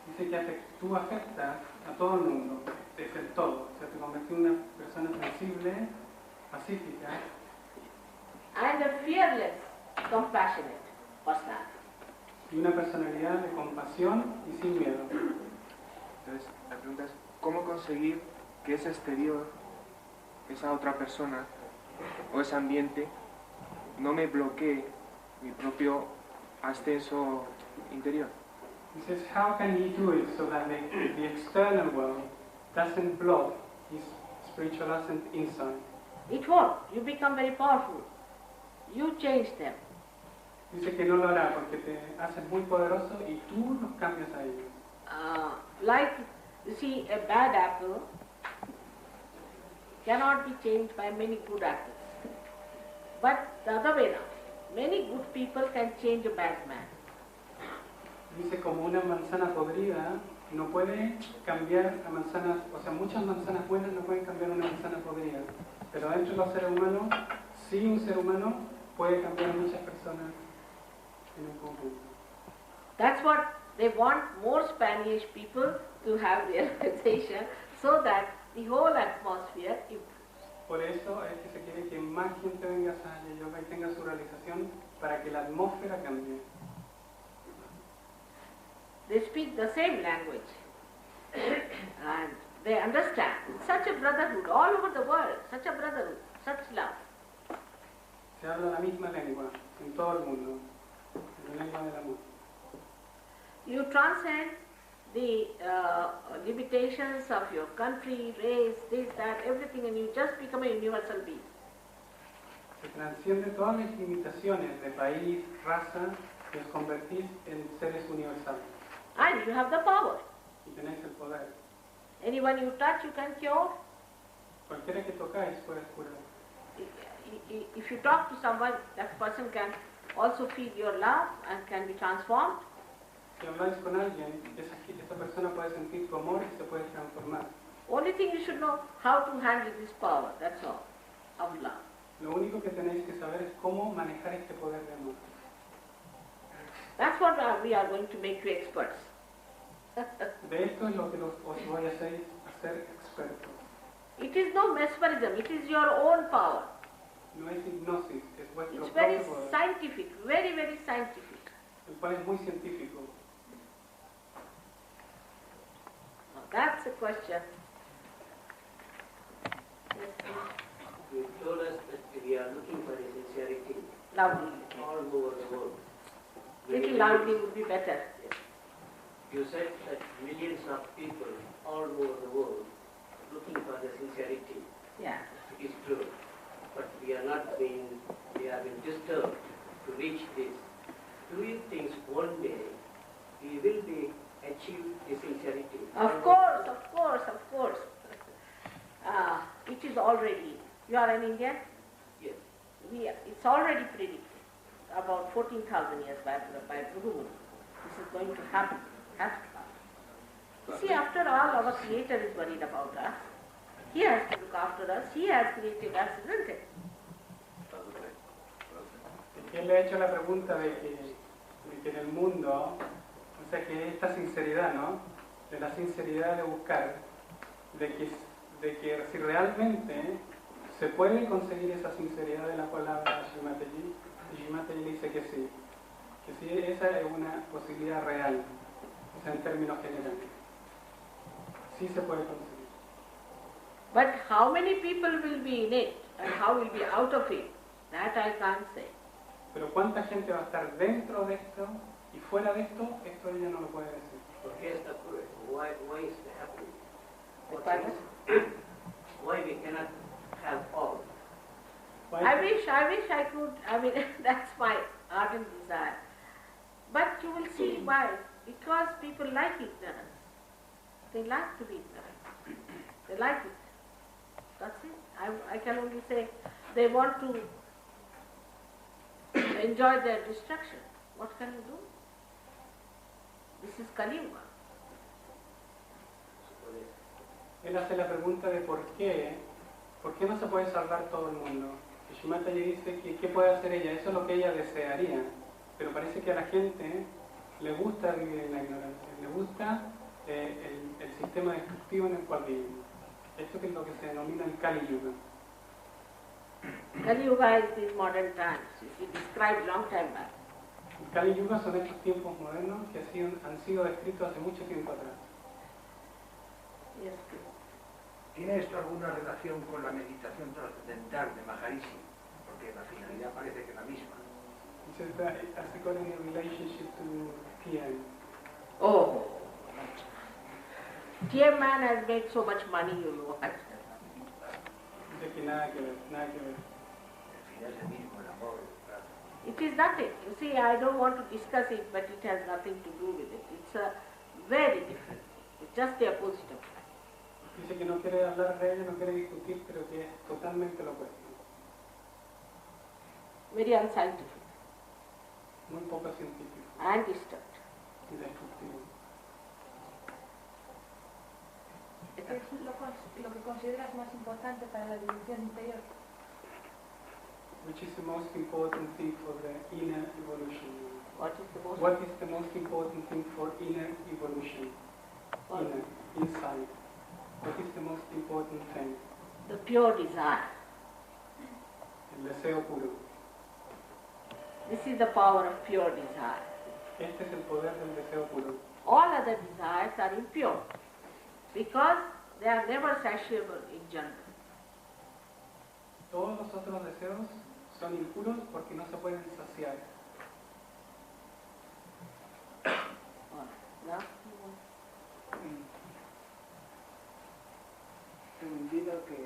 Dice que tú afectas a todo el mundo, es el todo. O sea, te convertís en una persona sensible, pacífica. And a fearless, compassionate personality. Y una personalidad de compasión y sin miedo. Entonces, la pregunta es, ¿cómo conseguir que ese exterior, esa otra persona o ese ambiente no me bloquee mi propio ascenso interior? He says, how can he do it so that the external world doesn't block his spiritual ascent inside? It won't. You become very powerful. You change them. Dice que no lo hará porque te haces muy poderoso y tú los cambias a ellos. Like, you see, a bad apple cannot be changed by many good apples. But the other way around, many good people can change a bad man. Dice como una manzana podrida no puede cambiar a manzanas, o sea, muchas manzanas buenas no pueden cambiar una manzana podrida. Pero dentro de los seres humanos, sí un ser humano puede cambiar a muchas personas en un conjunto. That's what they want more Spanish people to have realization so that the whole atmosphere improves. Por eso es que se quiere que más gente venga a Sahaja Yoga y tenga su realización para que la atmósfera cambie. They speak the same language and they understand. Such a brotherhood all over the world, such a brotherhood, such love. Se habla la misma lengua en todo el mundo, la lengua del amor. You transcend the limitations of your country, race, this, that, everything, and you just become a universal being. Se transciende todas las limitaciones de país, raza, y os convertís en seres universales. And you have the power. Y tenéis el poder. Anyone you touch, you can cure. Cualquiera que tocáis puede curar. If you talk to someone, that person can also feel your love and can be transformed. Si habláis con alguien, esa persona puede sentir tu amor y se puede transformar. Only thing you should know how to handle this power, that's all, of love. Lo único que tenéis que saber es cómo manejar este poder de amor. That's what we are going to make you experts. De esto es lo que os voy a hacer expertos. It is no mesmerism, it is your own power. No es hipnosis, es vuestro It's very propio poder, scientific, very, very scientific. el cual es muy científico. Now that's a question. Yes, You told us that we are looking for a sincerity loudly. all over the world. Little loudly would be better. You said that millions of people all over the world are looking for the sincerity. Yeah. It is true. But we are being disturbed to reach this. Do you think one day we will be achieve the sincerity? Of course, of course, of course. It is already. You are an Indian? Yes. It's already predicted about 14,000 years by Guru. This is going to happen. Has to happen. See, after all, our Creator is worried about us. He has to look after us. He has created us, isn't it? Él le ha hecho la pregunta de que en el mundo, o sea, que esta sinceridad, ¿no? De la sinceridad de buscar, de que si realmente se puede conseguir esa sinceridad de la cual habla Shrimataji, y Shrimataji dice que sí esa es una posibilidad real, o sea, en términos generales. Sí se puede conseguir. But how many people will be in it and how will be out of it, that I can't say. Pero cuánta gente va a estar dentro de esto y fuera de esto ella no lo puede decir. So here's the question. Why is it happening? The pardon? Why we cannot have all? Why? I wish I could, I mean, that's my ardent desire. But you will see why. Because people like ignorance. They like to be ignorant. They like it. That's it. I can only say they want to enjoy their destruction. What can you do? This is Kali Yuga. Él hace la pregunta de por qué no se puede salvar todo el mundo. Y Shimataji dice que qué puede hacer ella, eso es lo que ella desearía, pero parece que a la gente le gusta vivir en la ignorancia, le gusta el sistema destructivo en el cual vivimos. Esto que es lo que se denomina el Kali Yuga. Kali Yuga is these modern times, which is described long time back. El Kali Yuga son estos tiempos modernos que han sido descritos hace mucho tiempo atrás. Yes, please. ¿Tiene esto alguna relación con la meditación trascendental de Maharishi? Porque la finalidad parece que es la misma. He says that has it got any relationship to TM? Oh, TM man has made so much money, you know. Dice que nada que ver, nada que ver. El fin es el mismo, el amor. Claro. It is nothing. You see, I don't want to discuss it, but it has nothing to do with it. It's a very different thing. It's just the opposite of that. Dice que no quiere hablar de ello, no quiere discutir, pero que es totalmente lo opuesto. Very unscientific Muy poco científico and disturbed. y destructivo. ¿Qué es lo que consideras más importante para la evolución interior? Which is the most important thing for the inner evolution? What is the most? What is the most important thing for inner evolution? What? Inner, inside. What is the most important thing? The pure desire. El deseo puro. This is the power of pure desire. Este es el poder del deseo puro. All other desires are impure because they are never satiable in general. Todos los otros deseos son impuros porque no se pueden saciar. Now, Se me olvida que,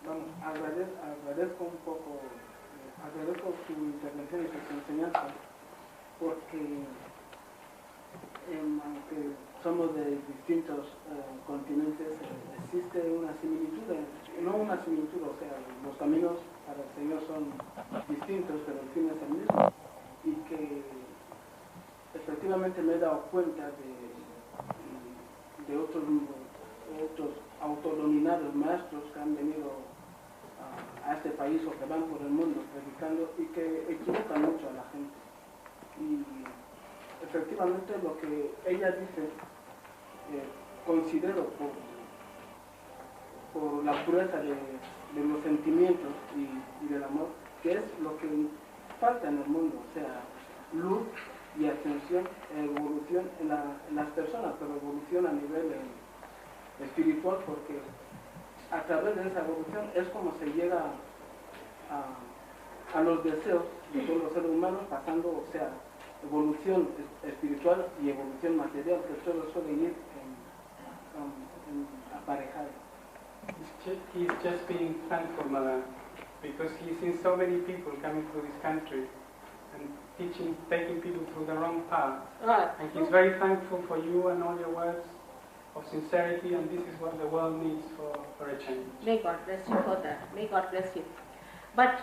vamos, agradezco un poco, agradezco su intervención y su enseñanza, porque aunque somos de distintos continentes, existe una similitud, no una similitud, o sea, los caminos para el Señor son distintos, pero el fin es el mismo, y que efectivamente me he dado cuenta de otros autodenominados maestros que han venido a este país o que van por el mundo predicando y que equivocan mucho a la gente. Y efectivamente lo que ella dice, considero por la pureza de los sentimientos y del amor, que es lo que falta en el mundo, o sea, luz y ascensión, evolución en las personas, pero evolución a nivel espiritual, porque a través de esa evolución es como se llega a los deseos de todos los seres humanos, pasando, o sea, evolución espiritual y evolución material, que todo suele ir aparejado. He's just being thankful, Mother, because he's seen so many people coming through this country and taking people through the wrong path. right. And he's very thankful for you and all your words of sincerity, and this is what the world needs for a change. May God bless you for that. May God bless you. But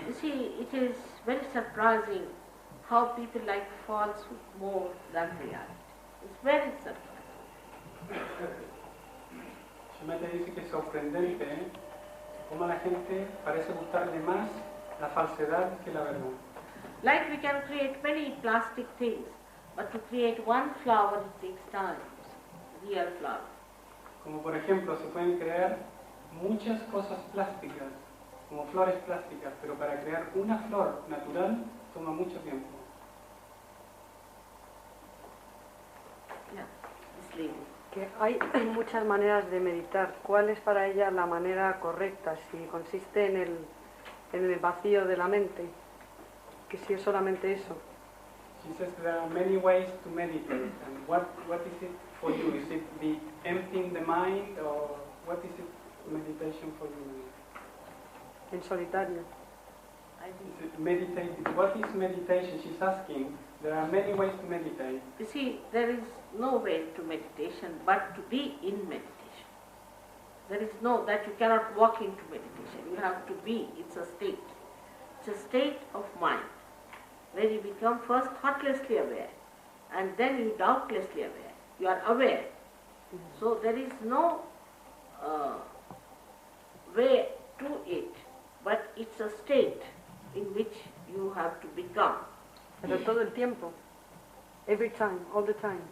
you see, it is very surprising how people like falsehood more than reality. It's very surprising. Shimata dice que es sorprendente cómo a la gente parece gustarle más la falsedad que la verdad. Like we can create many plastic things, but to create one flower it takes time, real flower. Como por ejemplo, se pueden crear muchas cosas plásticas, como flores plásticas, pero para crear una flor natural toma mucho tiempo. Yeah, this lady. Que hay muchas maneras de meditar. ¿Cuál es para ella la manera correcta? Si consiste en el vacío de la mente, que si es solamente eso. She says there are many ways to meditate, and what is it for you? Is it the emptying the mind, or what is it meditation for you? En solitario. Is it meditative? What is meditation? She's asking. There are many ways to meditate. You see, there is no way to meditation but to be in meditation. There is no, that you cannot walk into meditation. You have to be, it's a state. It's a state of mind where you become first thoughtlessly aware and then you doubtlessly aware. You are aware. So there is no way to it, but it's a state in which you have to become. Pero todo el tiempo. Every time, all the time.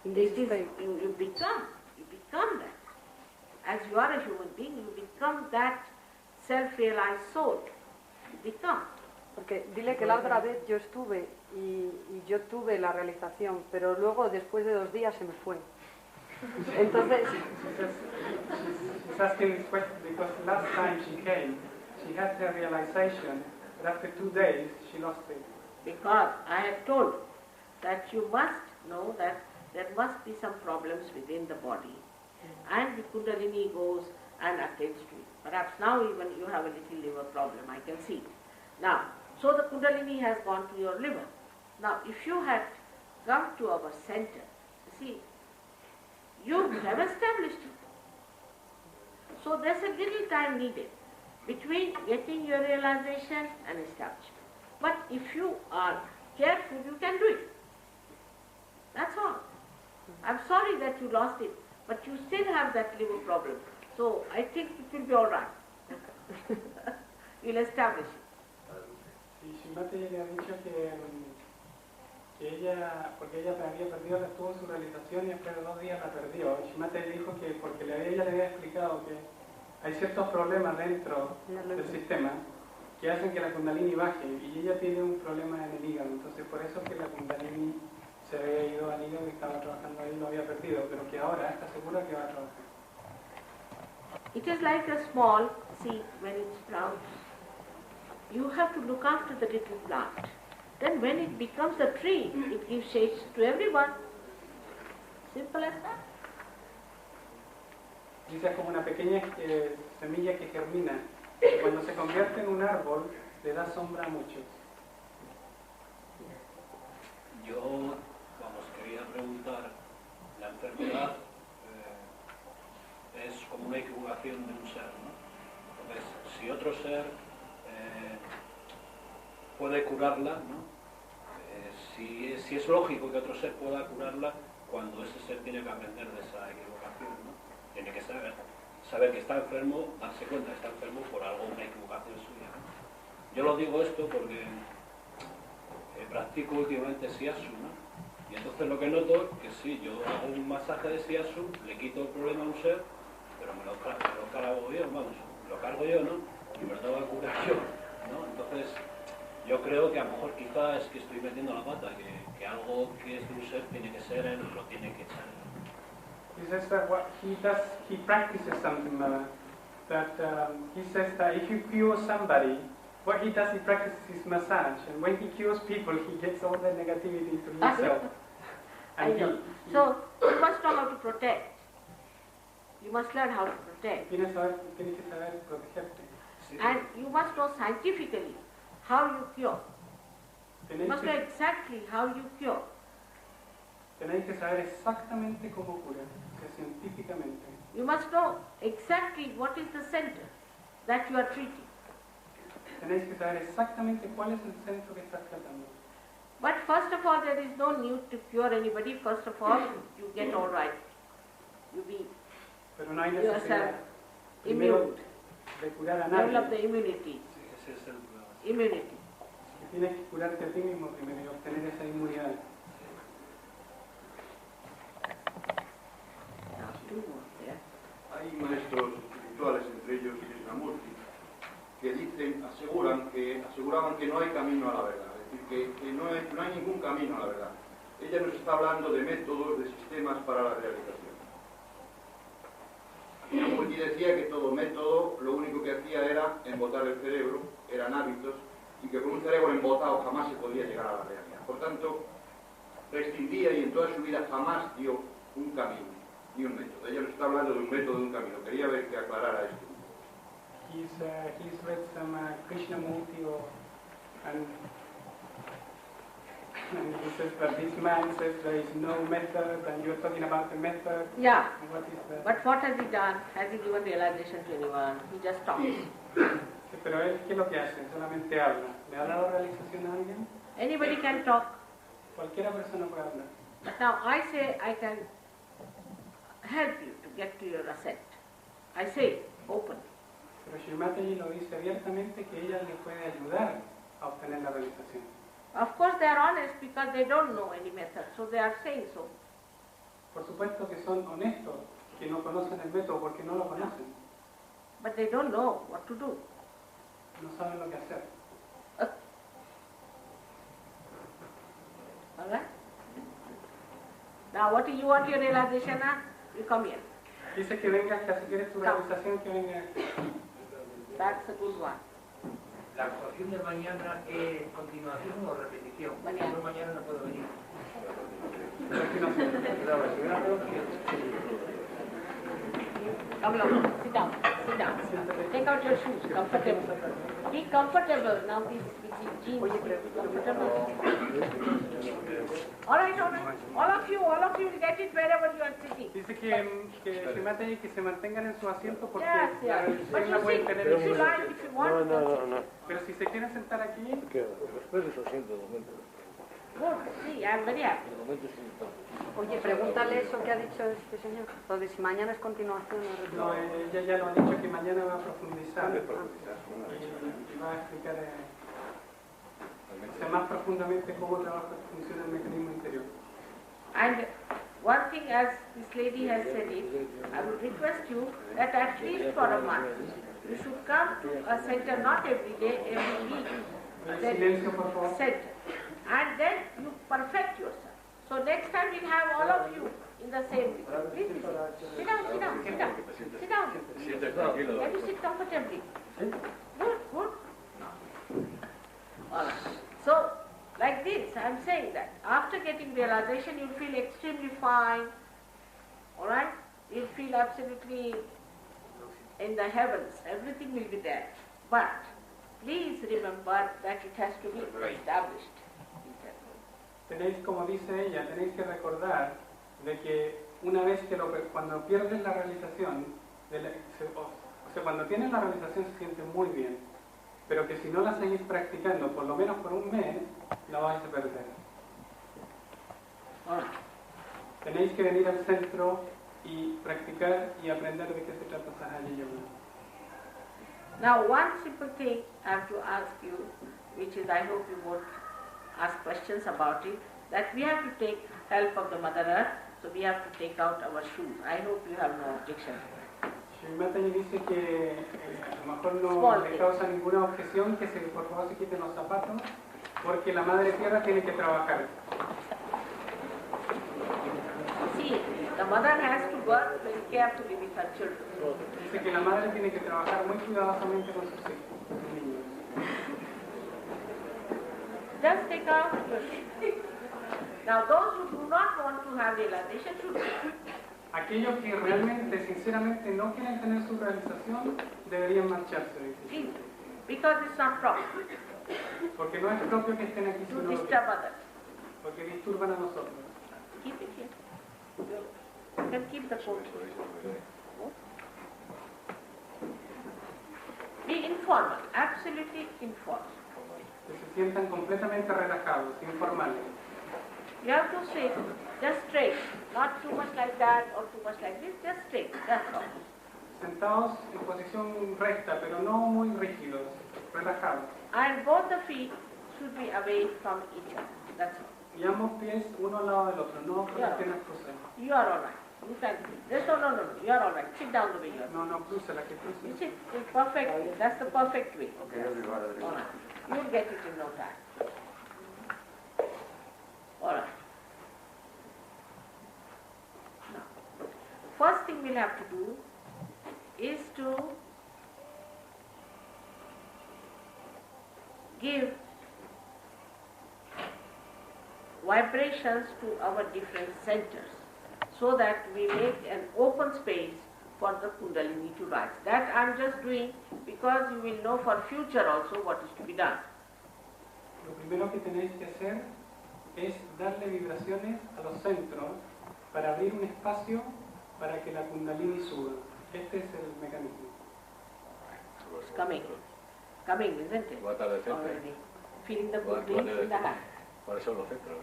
In this state. You become that. As you are a human being, you become that self-realized soul. You become. Porque dile que la otra vez yo estuve y yo tuve la realización, pero luego después de 2 días se me fue. Entonces... She's asking this question because last time she came, she had her realization, but after 2 days she lost it. Because I have told that you must know that there must be some problems within the body. And the Kundalini goes and attends to it. Perhaps now even you have a little liver problem, I can see. Now, so the Kundalini has gone to your liver. Now, if you had come to our center, see, you would have established it. So there's a little time needed between getting your realization and establishment. But if you are careful, you can do it. That's all. I'm sorry that you lost it, but you still have that liver problem. So I think it will be all right. You'll establish it. Y Shimate le ha dicho que ella, porque ella había perdido, tuvo su realización y después de 2 días la perdió. Y Shimate le dijo que porque ella le había explicado que hay ciertos problemas dentro del sistema que hacen que la Kundalini baje y ella tiene un problema en el hígado, entonces por eso es que la Kundalini se había ido al hígado y estaba trabajando ahí y lo había perdido, pero que ahora está segura que va a trabajar. It is like a small seed when it sprouts. You have to look after the little plant. Then when it becomes a tree, it gives shades to everyone. Simple as that. Dice, es como una pequeña semilla que germina. Cuando se convierte en un árbol, le da sombra a muchos. Yo, quería preguntar, la enfermedad es como una equivocación de un ser, ¿no? Entonces, si otro ser puede curarla, ¿no? Si es lógico que otro ser pueda curarla, cuando ese ser tiene que aprender de esa equivocación, ¿no? Tiene que saber que está enfermo, darse cuenta que está enfermo por algo, una equivocación suya, ¿no? Yo lo digo esto porque practico últimamente Shiatsu, ¿no? Y entonces lo que noto es que sí, yo hago un masaje de Shiatsu, le quito el problema a un ser, pero me lo cargo yo, vamos, lo cargo yo, ¿no? Y me lo tengo que curar yo, ¿no? Entonces, yo creo que a lo mejor quizás es que estoy metiendo la pata, que algo que es de un ser tiene que ser él, lo tiene que echar. He says that what he does, he practices something he says that if you cure somebody, what he does, he practices his massage, and when he cures people, he gets all the negativity to himself. I know. So you must know how to protect. You must learn how to protect. Tienes que saber protegerte. And you must know scientifically how you cure. You must know exactly how you cure. Tenéis que saber exactamente cómo curar, científicamente. You must know exactly what is the center that you are treating. Tenéis que saber exactamente cuál es el centro que estás tratando. But first of all, there is no need to cure anybody. First of all, you get all right. You be Pero no hay yourself necesidad primero immune. de curar a nadie. Develop the immunity. Sí, ese es el problema. Immunity. Tienes que curarte a ti mismo primero y obtener esa inmunidad. Hay maestros espirituales, entre ellos Krishnamurti, que aseguraban que no hay camino a la verdad, es decir, que no hay ningún camino a la verdad. Ella nos está hablando de métodos, de sistemas para la realización. Krishnamurti decía que todo método lo único que hacía era embotar el cerebro, eran hábitos, y que con un cerebro embotado jamás se podía llegar a la realidad. Por tanto, prescindía y en toda su vida jamás dio un camino. ni un método. Ella nos está hablando de un método, de un camino. Quería ver que aclarara esto. He's read some Krishnamurti and he says that this man says there is no method and you're talking about the method. Yeah. What is that? But what has he done? Has he given realization to anyone? He just talks. Sí, pero él, ¿qué es lo que hace? Solamente habla. ¿Le ha dado realización a alguien? Anybody can talk. Cualquiera persona puede hablar. But now I say I can help you to get to your ascent. I say open. Pero Srimataji lo dice abiertamente que ella le puede ayudar a obtener la realización. Of course they are honest because they don't know any method, so they are saying so. Por supuesto que son honestos, que no conocen el método porque no lo conocen. But they don't know what to do. No saben lo que hacer. All right? Now what do you want your realization at? You come here. Dice que venga acá, si quieres tu realización, que venga acá. That's a good one. La actuación de mañana es continuación o repetición. Mañana. Yo mañana no puedo venir. Come along, sit down, sit down. Take out your shoes, comfortable. Be comfortable. Now these jeans, comfortable. All right. All of you will get it wherever you are sitting. Dice que Srimataji que se mantengan en su asiento porque Yes, la yes. But realización la you pueden see, tener if you en like, if you want, No. Pero si se quieren sentar aquí, Después su asiento de momento. good. See, I'm very happy. De momento sí está. Oye, pregúntale eso que ha dicho este señor, lo de si mañana es continuación o repetición. no, ella ya lo ha dicho que mañana va a profundizar y va a explicar más profundamente cómo trabaja, funciona el mecanismo interior. And one thing, as this lady has said it, I would request you that at least for a month, you should come to a center, not every day, every week. Silencio, por favor. Center. And then you perfect yourself. So next time we'll have all of you in the same week. Please sit down. Can you sit comfortably? Good. All right. So, like this, I'm saying that after getting realization, you'll feel extremely fine. All right? You'll feel absolutely in the heavens. Everything will be there. But please remember that it has to be established. Tenéis, como dice ella, tenéis que recordar de que una vez que cuando pierdes la realización, o sea, cuando tienes la realización se siente muy bien, pero que si no la seguís practicando, por lo menos por un mes, la vais a perder. Tenéis que venir al centro y practicar y aprender de qué se trata Sahaja Yoga. Now, one simple thing I have to ask you, which is I hope you won't ask questions about it, that we have to take help of the Mother Earth, so we have to take out our shoes. I hope you have no objection. Srimataji dice que a lo mejor no le causa ninguna objeción que por favor se quiten los zapatos, porque la Madre Tierra tiene que trabajar. See, the mother has to work very carefully with her children. Dice que la madre tiene que trabajar muy cuidadosamente con sus hijos, sus niños. Just take out your shoes. Now, those who do not want to have realization should Aquellos que realmente, sinceramente, no quieren tener su realización, deberían marcharse. leave, because it's not proper. Porque no es propio que estén aquí, You sino disturb others. porque disturban a nosotros. Keep it here. You can keep the coat. Be informal, absolutely informal. Que se sientan completamente relajados, informales. You have to sit just straight, not too much like that or too much like this, just straight, that's all. Sentados en posición recta, pero no muy rígidos, relajados. And both the feet should be away from each other, that's all. Y ambos pies uno al lado del otro, no con las piernas cruzadas. You are all right. You can, no, you are all right. Sit down the way you are. No, crúzala, que cruce. You sit perfectly, that's the perfect way. All right. You'll get it in no time. All right. Now, first thing we'll have to do is to give vibrations to our different centers. so that we make an open space for the Kundalini to rise. That I am just doing because you will know for future also what is to be done. Lo primero que tenéis que hacer es darle vibraciones a los centros para abrir un espacio para que la Kundalini suba. Este es el mecanismo. It's coming, isn't it? Already. Feeling the good things in the hand. ¿Cuáles son los centros?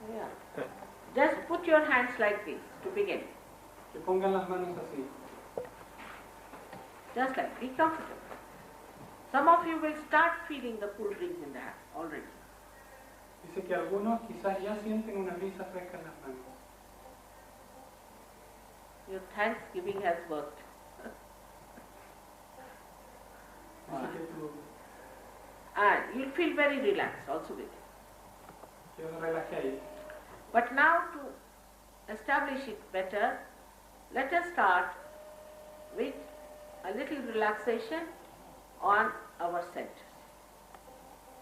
Yeah. Just put your hands like this to begin. Que pongan las manos así. Just like, be comfortable. Some of you will start feeling the cool breeze in the hand already. Dice que algunos quizás ya sienten una brisa fresca en las manos. Your thanksgiving has worked. Dice que tú, And you'll feel very relaxed also with it. que os relajéis. But now to establish it better, let us start with a little relaxation on our centers.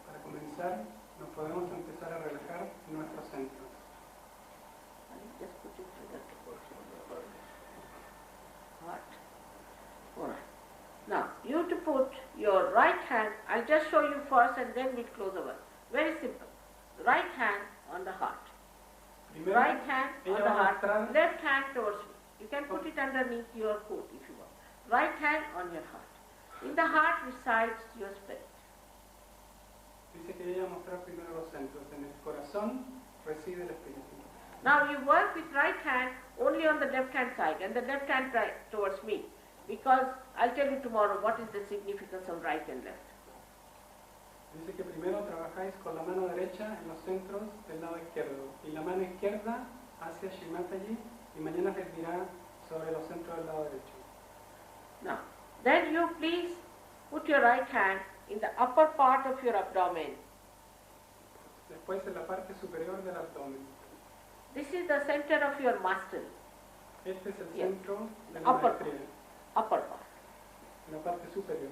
Para comenzar, nos podemos empezar a relajar en nuestros centros. Just put it to the heart. All right. Now, you have to put your right hand, I'll just show you first and then we'll close our. Very simple. Right hand on the heart. Primero, Right hand on ella the va a heart, mostrar, left hand towards me. You can put it underneath your coat if you want. Right hand on your heart. In the heart resides your spirit. dice que ella va a mostrar primero los centros. En el corazón reside el espíritu. Now you work with right hand only on the left hand side and the left hand right towards me, because I'll tell you tomorrow what is the significance of right and left. Dice que primero trabajáis con la mano derecha en los centros del lado izquierdo y la mano izquierda hacia Shimataji y mañana les dirá sobre los centros del lado derecho. Now, then you please put your right hand in the upper part of your abdomen. Después en la parte superior del abdomen. This is the center of your mastery, Este es el Yes. centro de la Upper maestría, upper part. en la parte superior.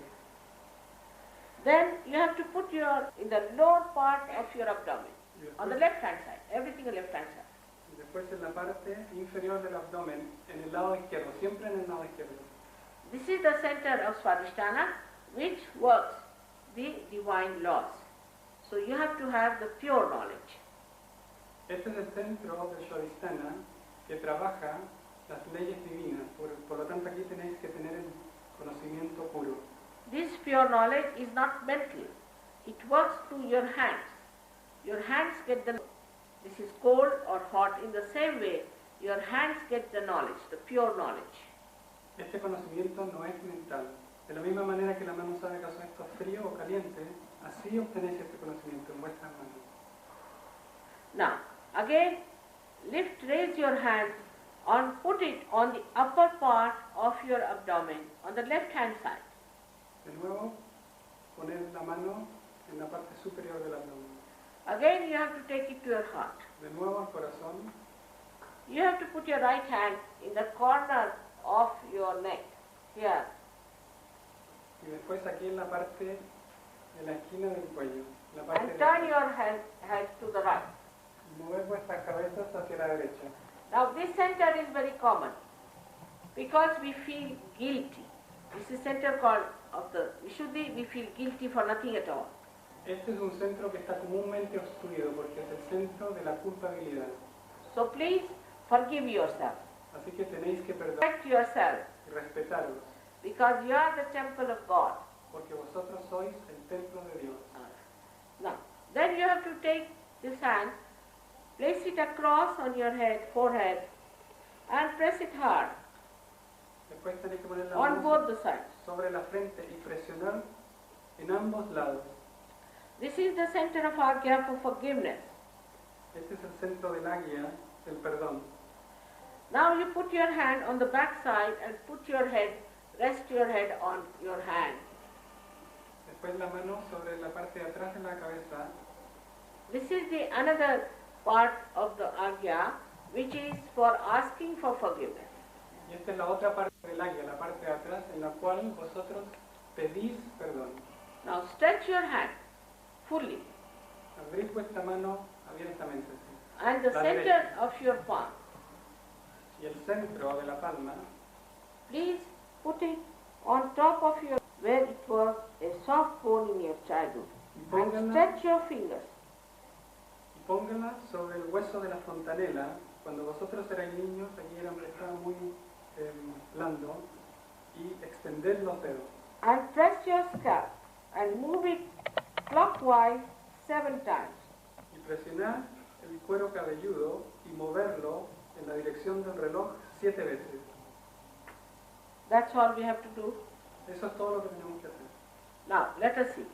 Then you have to put your in the lower part of your abdomen, Y on the después, left hand side, everything on the left hand side. y después en la parte inferior del abdomen, en el lado izquierdo, siempre en el lado izquierdo. This is the center of Swadhisthana, which works the divine laws. So you have to have the pure knowledge. Este es el centro del Swadhisthana que trabaja las leyes divinas, por lo tanto aquí tenéis que tener el conocimiento puro. This pure knowledge is not mental. It works through your hands. Your hands get the, this is cold or hot. In the same way, your hands get the knowledge, the pure knowledge. Este conocimiento no es mental. De la misma manera que la mano sabe acaso esto es frío o caliente, así obtenéis este conocimiento en vuestras manos. Now, again, raise your hand and put it on the upper part of your abdomen, on the left hand side. De nuevo, poner la mano en la parte superior del abdomen. Again, you have to take it to your heart. De nuevo al corazón. You have to put your right hand in the corner of your neck, here. Y después aquí en la parte de la esquina del cuello. La parte And de turn your head to the right. y mover vuestras cabezas hacia la derecha. Now this center is very common because we feel guilty. This is center called of the Vishuddhi, we feel guilty for nothing at all. Este es un centro que está comúnmente obstruido porque es el centro de la culpabilidad. So please forgive yourself. Así que tenéis que perdonar Respect yourself y respetaros, because you are the temple of God. porque vosotros sois el templo de Dios. Now, then you have to take this hand, place it across on your head, forehead, and press it hard Después tenéis que poner la on mano both the sides. sobre la frente y presionar en ambos lados. This is the center of Agya for forgiveness. Este es el centro del águila del perdón. Now you put your hand on the back side and put your head, rest your head on your hand. Después la mano sobre la parte de atrás de la cabeza. This is the another part of the Agya which is for asking for forgiveness. Y esta es la otra parte del águila, la parte de atrás, en la cual vosotros pedís perdón. Now stretch your hand fully Abrid vuestra mano abiertamente. and the La center derecha. of your palm. y el centro de la palma, please put it on top of your, where it was a soft bone in your childhood. And stretch your fingers. y póngala sobre el hueso de la fontanela. Cuando vosotros erais niños, allí estaba muy blando, y extended los dedos. And press your scalp and move it clockwise 7 times. Y presionar el cuero cabelludo y moverlo en la dirección del reloj 7 veces. That's all we have to do. Eso es todo lo que tenemos que hacer. Now, let us see.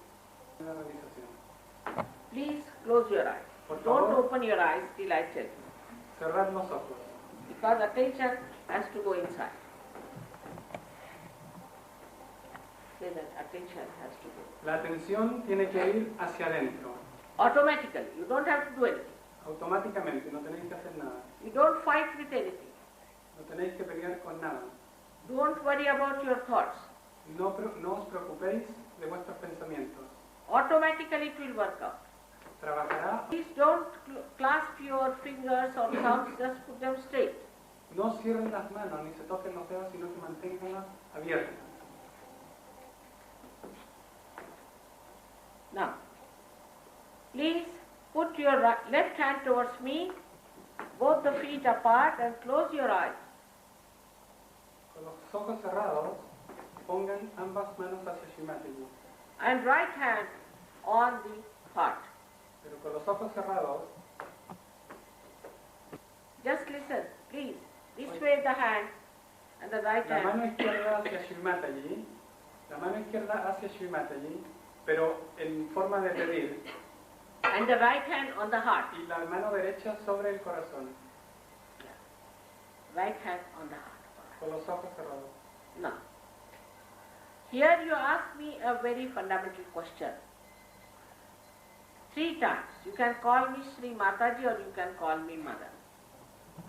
La realización. Please close your eyes. Por Don't favor, open your eyes till I tell you, cerrad los ojos. because attention has to go inside. Say that attention has to go. La atención tiene que ir hacia adentro. Automatically. You don't have to do anything. Automáticamente, no tenéis que hacer nada. You don't fight with anything. No tenéis que pelear con nada. Don't worry about your thoughts. No os preocupéis de vuestros pensamientos. Automatically it will work out. Trabajará. Please don't clasp your fingers or thumbs, just put them straight. No cierren las manos ni se toquen los dedos, sino que manténganlas abiertas. Now, please put your left hand towards me, both the feet apart, and close your eyes. Con los ojos cerrados, pongan ambas manos hacia Shimataji. And right hand on the heart. Pero con los ojos cerrados, just listen, please. This way the hand and the right la mano hand. izquierda hacia Shimataji, la mano izquierda hacia Shimataji, pero en forma de pedir. And the right hand on the heart. Y la mano derecha sobre el corazón. Right hand on the heart. Con los ojos cerrados. Now, here you ask me a very fundamental question. 3 times. You can call me Sri Mataji or you can call me Mother.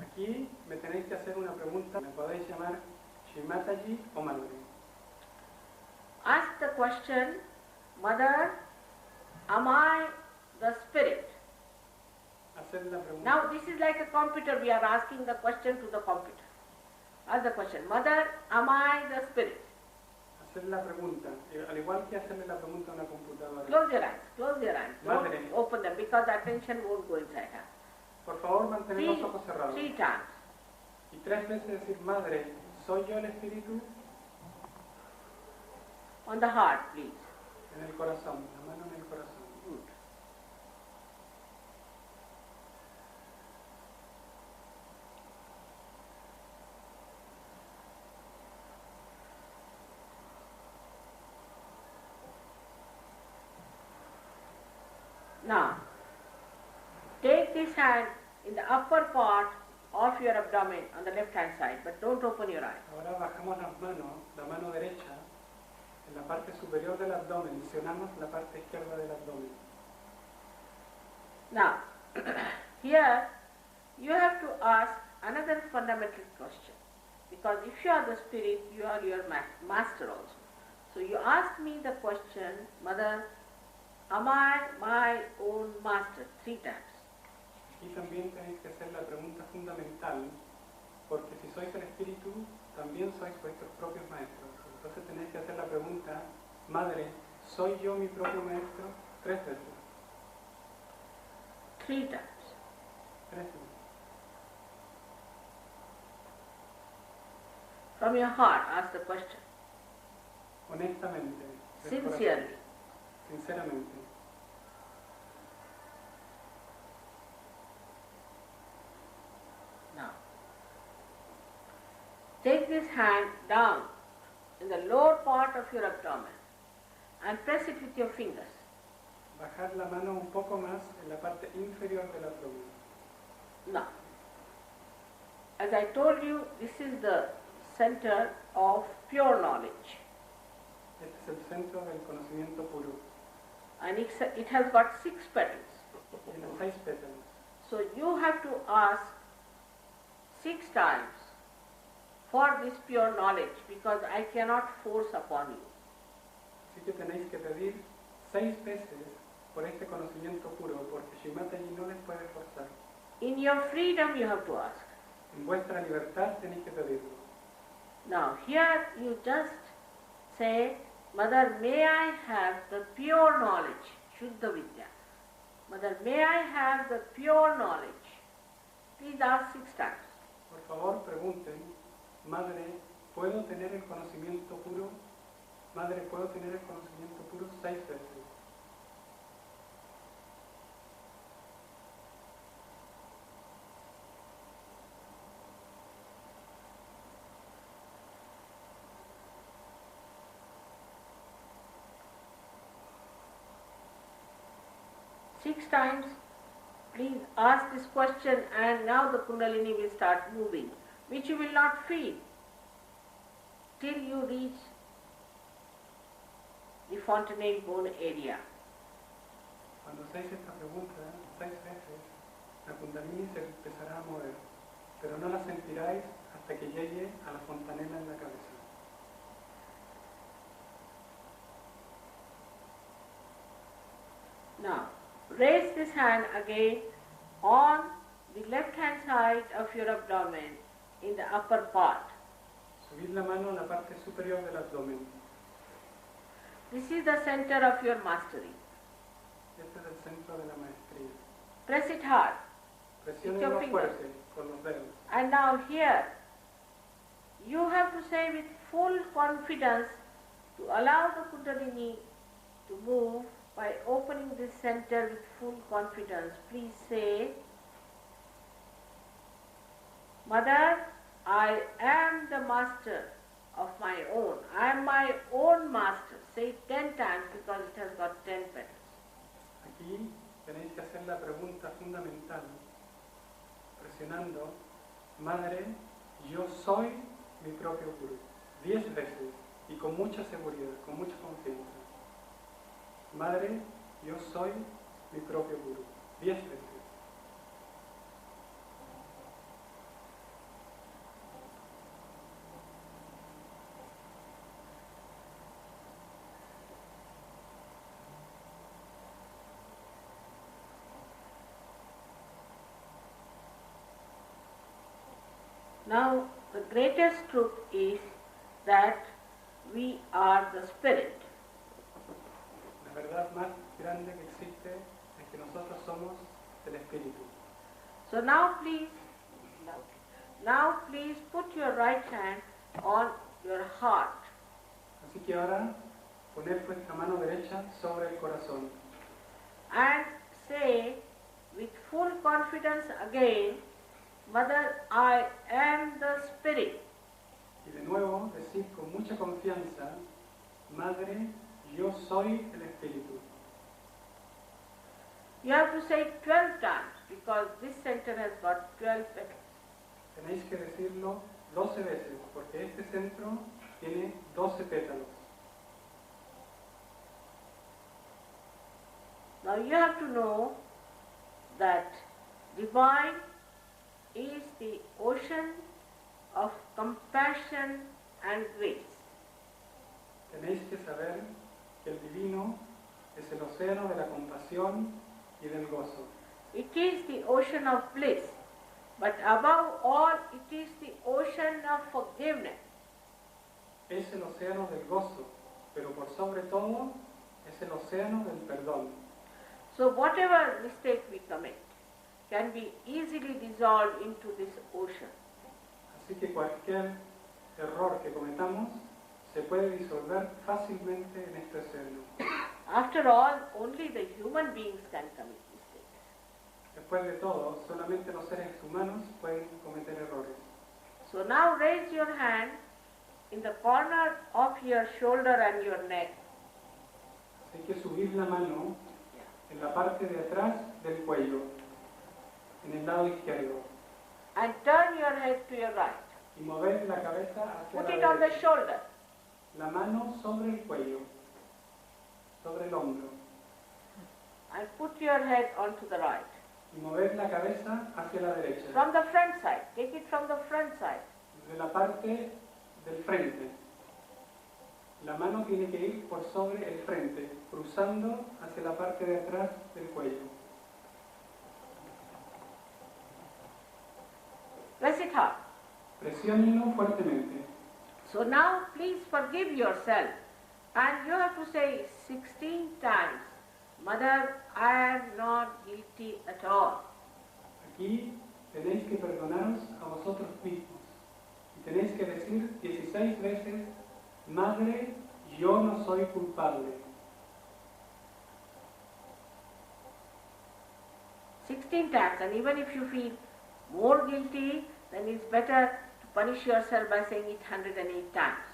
Aquí me tenéis que hacer una pregunta. Me podéis llamar Shimataji o Madre. Ask the question, Mother, am I the spirit? Hacer la pregunta. Now this is like a computer. We are asking the question to the computer. Ask the question, Mother, am I the spirit? Hacer la pregunta, al igual que hacerle la pregunta a una computadora. Close your eyes, close your eyes. Don't Madre. open them because attention won't go inside her. Por favor, mantened los ojos cerrados. 3 times. Y 3 veces decir, Madre, ¿soy yo el espíritu? On the heart, please. En el corazón, la mano en el corazón. Good. Now, take this hand in the upper part of your abdomen on the left hand side, but don't open your eyes. Ahora bajamos las manos, la mano derecha, en la parte superior del abdomen. Presionamos la parte izquierda del abdomen. Now, here you have to ask another fundamental question. Because if you are the spirit, you are your master also. So you ask me the question, Mother, am I my own master? 3 times. Y también tenéis que hacer la pregunta fundamental, porque si sois el espíritu, también sois vuestros propios maestros. Entonces tenéis que hacer la pregunta, Madre, ¿soy yo mi propio maestro? 3 veces. 3 times. 3 veces. From your heart, ask the question. Honestamente. del Sincerely. corazón. Sinceramente. Now, take this hand down in the lower part of your abdomen and press it with your fingers. Bajar la mano un poco más en la parte inferior del abdomen. Now, as I told you, this is the center of pure knowledge. Este es el centro del conocimiento puro. And it has got 6 petals. Tiene 6 pétalos. So you have to ask 6 times for this pure knowledge because I cannot force upon you. Así que tenéis que pedir 6 veces por este conocimiento puro, porque Shimataji no les puede forzar. In your freedom you have to ask. En vuestra libertad tenéis que pedirlo. Now here you just say, Mother, may I have the pure knowledge, Shuddha Vidya. Mother, may I have the pure knowledge? Please ask 6 times. Por favor, pregunten, Madre, ¿puedo tener el conocimiento puro? Madre, ¿puedo tener el conocimiento puro? 6 veces. Six times, please ask this question, and now the Kundalini will start moving, which you will not feel till you reach the fontanelle bone area. Cuando hacéis esta pregunta 6 veces, la Kundalini se empezará a mover, pero no la sentiráis hasta que llegue a la fontanela en la cabeza. Now, raise this hand again on the left hand side of your abdomen in the upper part. Subid la mano en la parte superior del abdomen. This is the center of your mastery. Este es el centro de la maestría. Press it hard. Presiónenlo fuerte con los dedos. And now here, you have to say with full confidence to allow the Kundalini to move by opening this center with full confidence. Please say, Mother, I am the master of my own. I am my own master. Say it 10 times because it has got 10 petals. Aquí tenéis que hacer la pregunta fundamental, presionando, Madre, yo soy mi propio gurú, 10 veces y con mucha seguridad, con mucha confianza. Madre, yo soy mi propio gurú, 10 veces. Now, the greatest truth is that we are the spirit. La verdad más grande que existe es que nosotros somos el espíritu. So now please put your right hand on your heart. Así que ahora poned vuestra mano derecha sobre el corazón. And say with full confidence again, Mother, I am the spirit. Y de nuevo decid con mucha confianza, Madre, yo soy el espíritu. You have to say it 12 times because this center has got 12 petals. Tenéis que decirlo 12 veces porque este centro tiene 12 pétalos. Now you have to know that divine is the ocean of compassion and grace. Tenéis que saber que el divino es el océano de la compasión y del gozo. It is the ocean of bliss, but above all it is the ocean of forgiveness. Es el océano del gozo, pero por sobre todo es el océano del perdón. So whatever mistake we commit can be easily dissolved into this ocean. Así que cualquier error que cometamos se puede disolver fácilmente en este océano. After all, only the human beings can commit mistakes. Después de todo, solamente los seres humanos pueden cometer errores. So now raise your hand in the corner of your shoulder and your neck. Así que subid la mano en la parte de atrás del cuello, en el lado izquierdo. And turn your head to your right. Y mover la cabeza hacia Put la it on the derecha. shoulder. La mano sobre el cuello, sobre el hombro. And put your head onto the right. Y mover la cabeza hacia la derecha. From the front side. Take it from the front side. De la parte del frente. La mano tiene que ir por sobre el frente, cruzando hacia la parte de atrás del cuello. Press it hard. Presionenlo fuertemente. So now please forgive yourself. And you have to say 16 times, Mother, I am not guilty at all. Aquí tenéis que perdonaros a vosotros mismos. Y tenéis que decir 16 veces, Madre, yo no soy culpable. 16 times, and even if you feel more guilty, then it's better to punish yourself by saying it 108 times.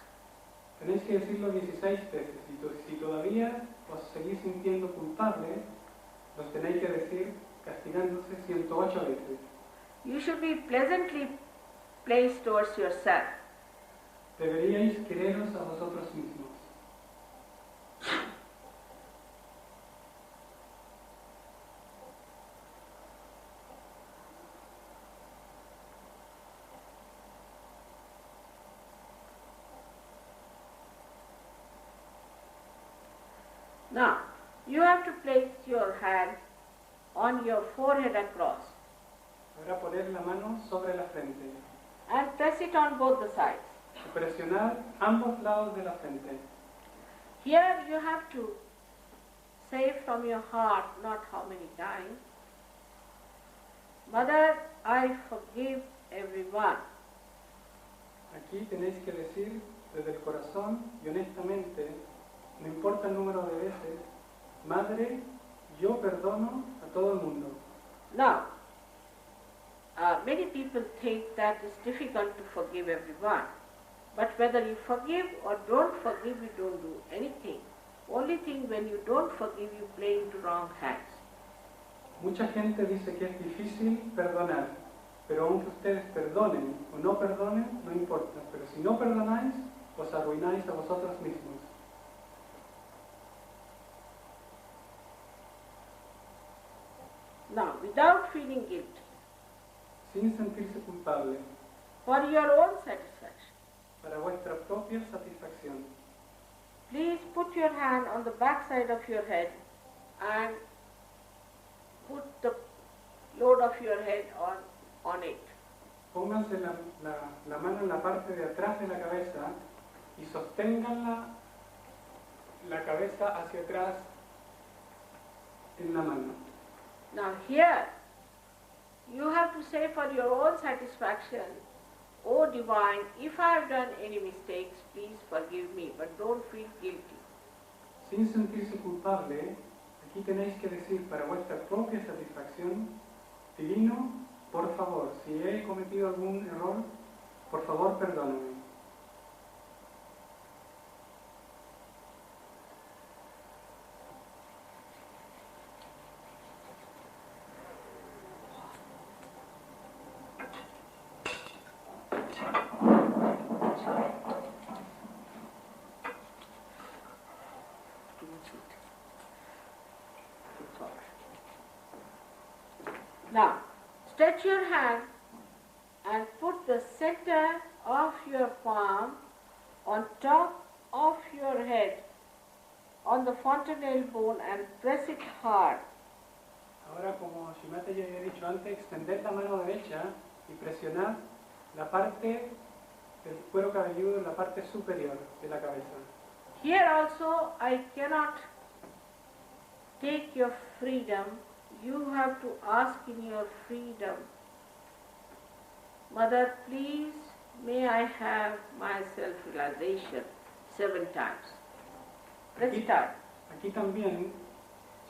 Tenéis que decirlo 16 veces. Y si todavía os seguís sintiendo culpable, los tenéis que decir castigándose 108 veces. You should be pleasantly placed towards yourself. Deberíais quereros a vosotros mismos. Now, you have to place your hand on your forehead across Ahora poner la mano sobre la frente and press it on both the sides. y presionar ambos lados de la frente. Here you have to say from your heart, not how many times, Mother, I forgive everyone. Aquí tenéis que decir desde el corazón y honestamente, no importa el número de veces, Madre, yo perdono a todo el mundo. Now, many people think that it's difficult to forgive everyone. But whether you forgive or don't forgive, you don't do anything. Only thing when you don't forgive, you play into wrong hands. Mucha gente dice que es difícil perdonar, pero aunque ustedes perdonen o no perdonen, no importa. Pero si no perdonáis, os arruináis a vosotros mismos. Now, without feeling guilty, Sin sentirse culpable, for your own satisfaction, para vuestra propia satisfacción, please put your hand on the back side of your head and put the load of your head on it. pónganse la mano en la parte de atrás de la cabeza y sostengan la cabeza hacia atrás en la mano. Now here, you have to say for your own satisfaction, O Divine, if I have done any mistakes, please forgive me, but don't feel guilty. Sin sentirse culpable, aquí tenéis que decir para vuestra propia satisfacción, Divino, por favor, si he cometido algún error, por favor perdóname. Now, stretch your hand and put the center of your palm on top of your head on the fontanelle bone and press it hard. Ahora, como Shimata ya había dicho antes, extender la mano derecha y presionar la parte del cuero cabelludo en la parte superior de la cabeza. Here also, I cannot take your freedom. You have to ask in your freedom, Mother, please, may I have my self-realization 7 times. Press it hard. Aquí también,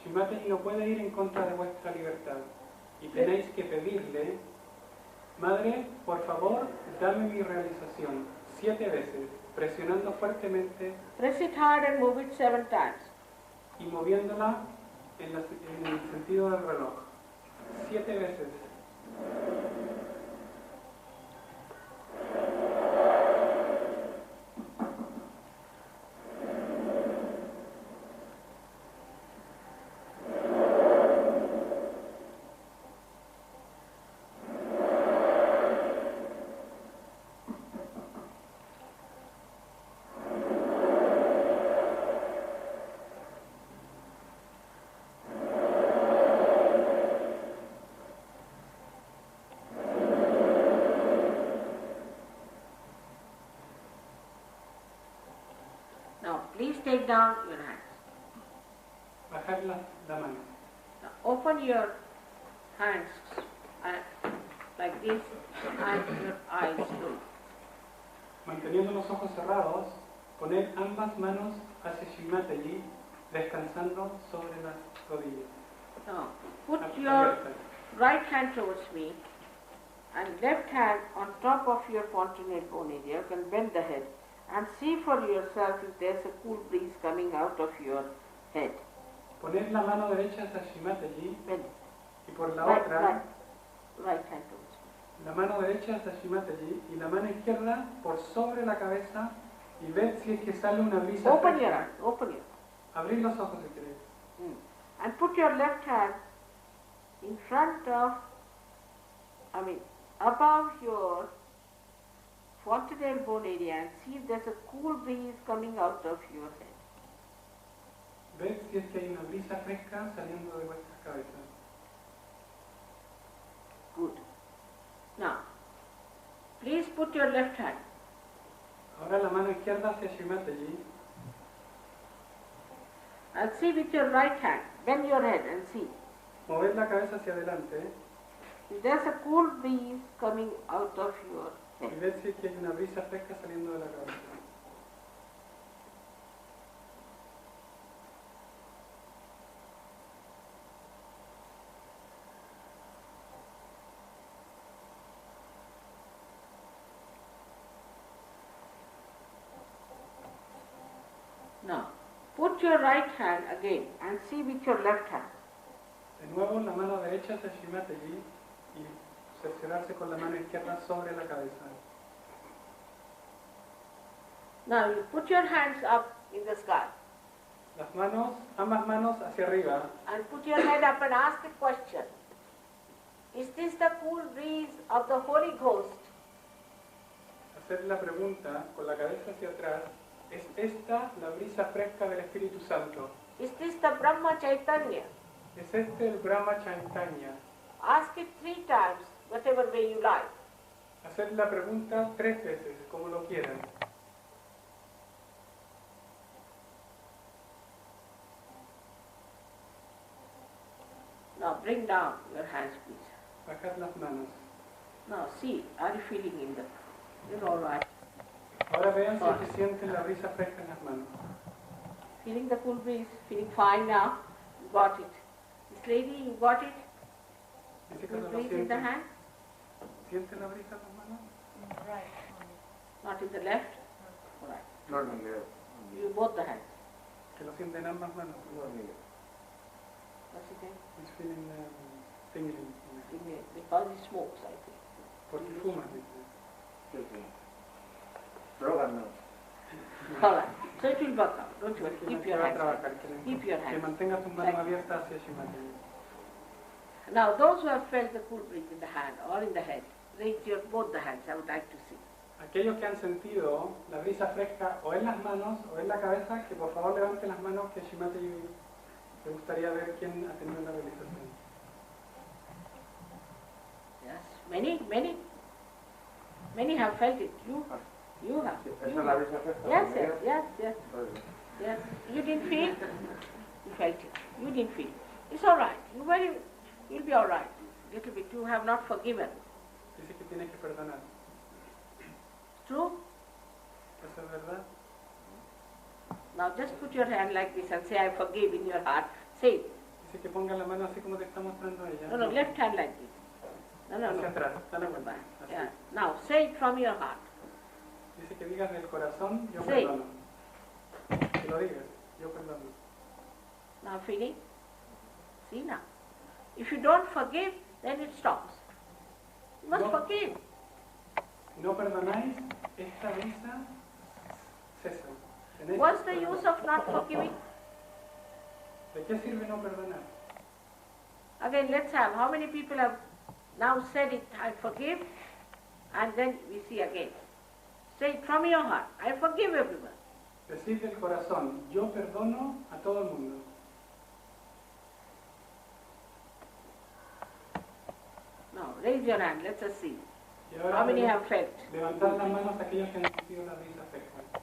Shimata no puede ir en contra de vuestra libertad y tenéis que pedirle, Madre, por favor, dame mi realización 7 veces, presionando fuertemente. Press it hard and move it 7 times. Y moviéndola en el sentido del reloj. 7 veces. take down your hands. Bajar la mano. Now open your hands like this and your eyes closed. Manteniendo los ojos cerrados, poner ambas manos hacia Shimataji, descansando sobre las rodillas. Now put your right hand towards me and left hand on top of your fontanelle bone area. You can bend the head and see for yourself if there's a cool breeze coming out of your head. Poner la mano derecha hacia Shimataji y por la Right otra, hand towards me. la mano derecha hacia Shimataji y la mano izquierda por sobre la cabeza y ver si es que sale una brisa Open fresca. your hand, open your Abrir los ojos si queréis. And put your left hand in front of, above your fontanelle bone area and see if there's a cool breeze coming out of your head. Ver si es que hay una brisa fresca saliendo de vuestras cabezas. Good. Now, please put your left hand. Ahora la mano izquierda hacia Shimataji. And see with your right hand. Bend your head and see. Mover la cabeza hacia adelante If there's a cool breeze coming out of your y head. ver si es que hay una brisa fresca saliendo de la cabeza. Now, put your right hand again and see with your left hand. De nuevo la mano derecha hacia Shimataji y cerciorarse con la mano izquierda sobre la cabeza. Now, you put your hands up in the sky Las manos, ambas manos hacia arriba and put your head up and ask a question. Is this the cool breeze of the Holy Ghost? hacer la pregunta con la cabeza hacia atrás, ¿es esta la brisa fresca del Espíritu Santo? Is this the Brahma Chaitanya? ¿Es este el Brahma Chaitanya? Ask it 3 times, whatever way you like. Hacer la pregunta 3 veces, como lo quieran. Now bring down your hands, please. Bajar las manos. Now see, are you feeling in the, you're all right. Ahora vean si se sienten la brisa fresca en las manos. Feeling the cool breeze, feeling fine now. You got it. This lady, you got it? Dice que Cool no lo breeze in the sienten. hand, ¿Sienten la brisa en las manos? Right. not in the left. All right. No, no, no. You both the hands. Que lo sienten ambas manos. What's it saying? It's feeling tingling. Because he smokes, I think. Porque fumas, dice. Sí, sí. Drogas no. All right. So it will work out. Don't you worry. Que Keep no your va a hands. trabajar, Keep your que hands. mantenga tus manos abiertas hacia Shimataji. Now, those who have felt the cool breeze in the hand or in the head, raise your both the hands. I would like to see. Aquellos que han sentido la brisa fresca o en las manos o en la cabeza, que por favor levanten las manos, que Shimataji le gustaría ver quién ha tenido la realización. Yes, many have felt it. You have. ¿Esa You es la have. brisa fresca? Yes. You didn't feel? You felt it. You didn't feel. It's all right. You'll be all right. Little bit. You have not forgiven. Dice que tienes que perdonar. True? ¿Eso es verdad? Now just put your hand like this and say, I forgive in your heart. Say it. Dice que ponga la mano así como te está mostrando ella. No, left hand like this. No. Hacia atrás, dale At the vuelta. back. Así. Yeah. Now say it from your heart. Dice que digas del corazón, yo Sí. perdono. Que lo digas, yo perdono. Now feeling? See now. If you don't forgive, then it stops. You must No. forgive. Si no perdonáis, esta brisa cesa. Tenéis What's que the perdonar. use of not forgiving? ¿De qué sirve no perdonar? Again, let's have, how many people have now said it, I forgive, and then we see again. Say it from your heart, I forgive everyone. Decir del corazón, yo perdono a todo el mundo. Now, raise your hand, let us see. Y ahora How many have felt? levantad las manos aquellos que han sentido la brisa fresca.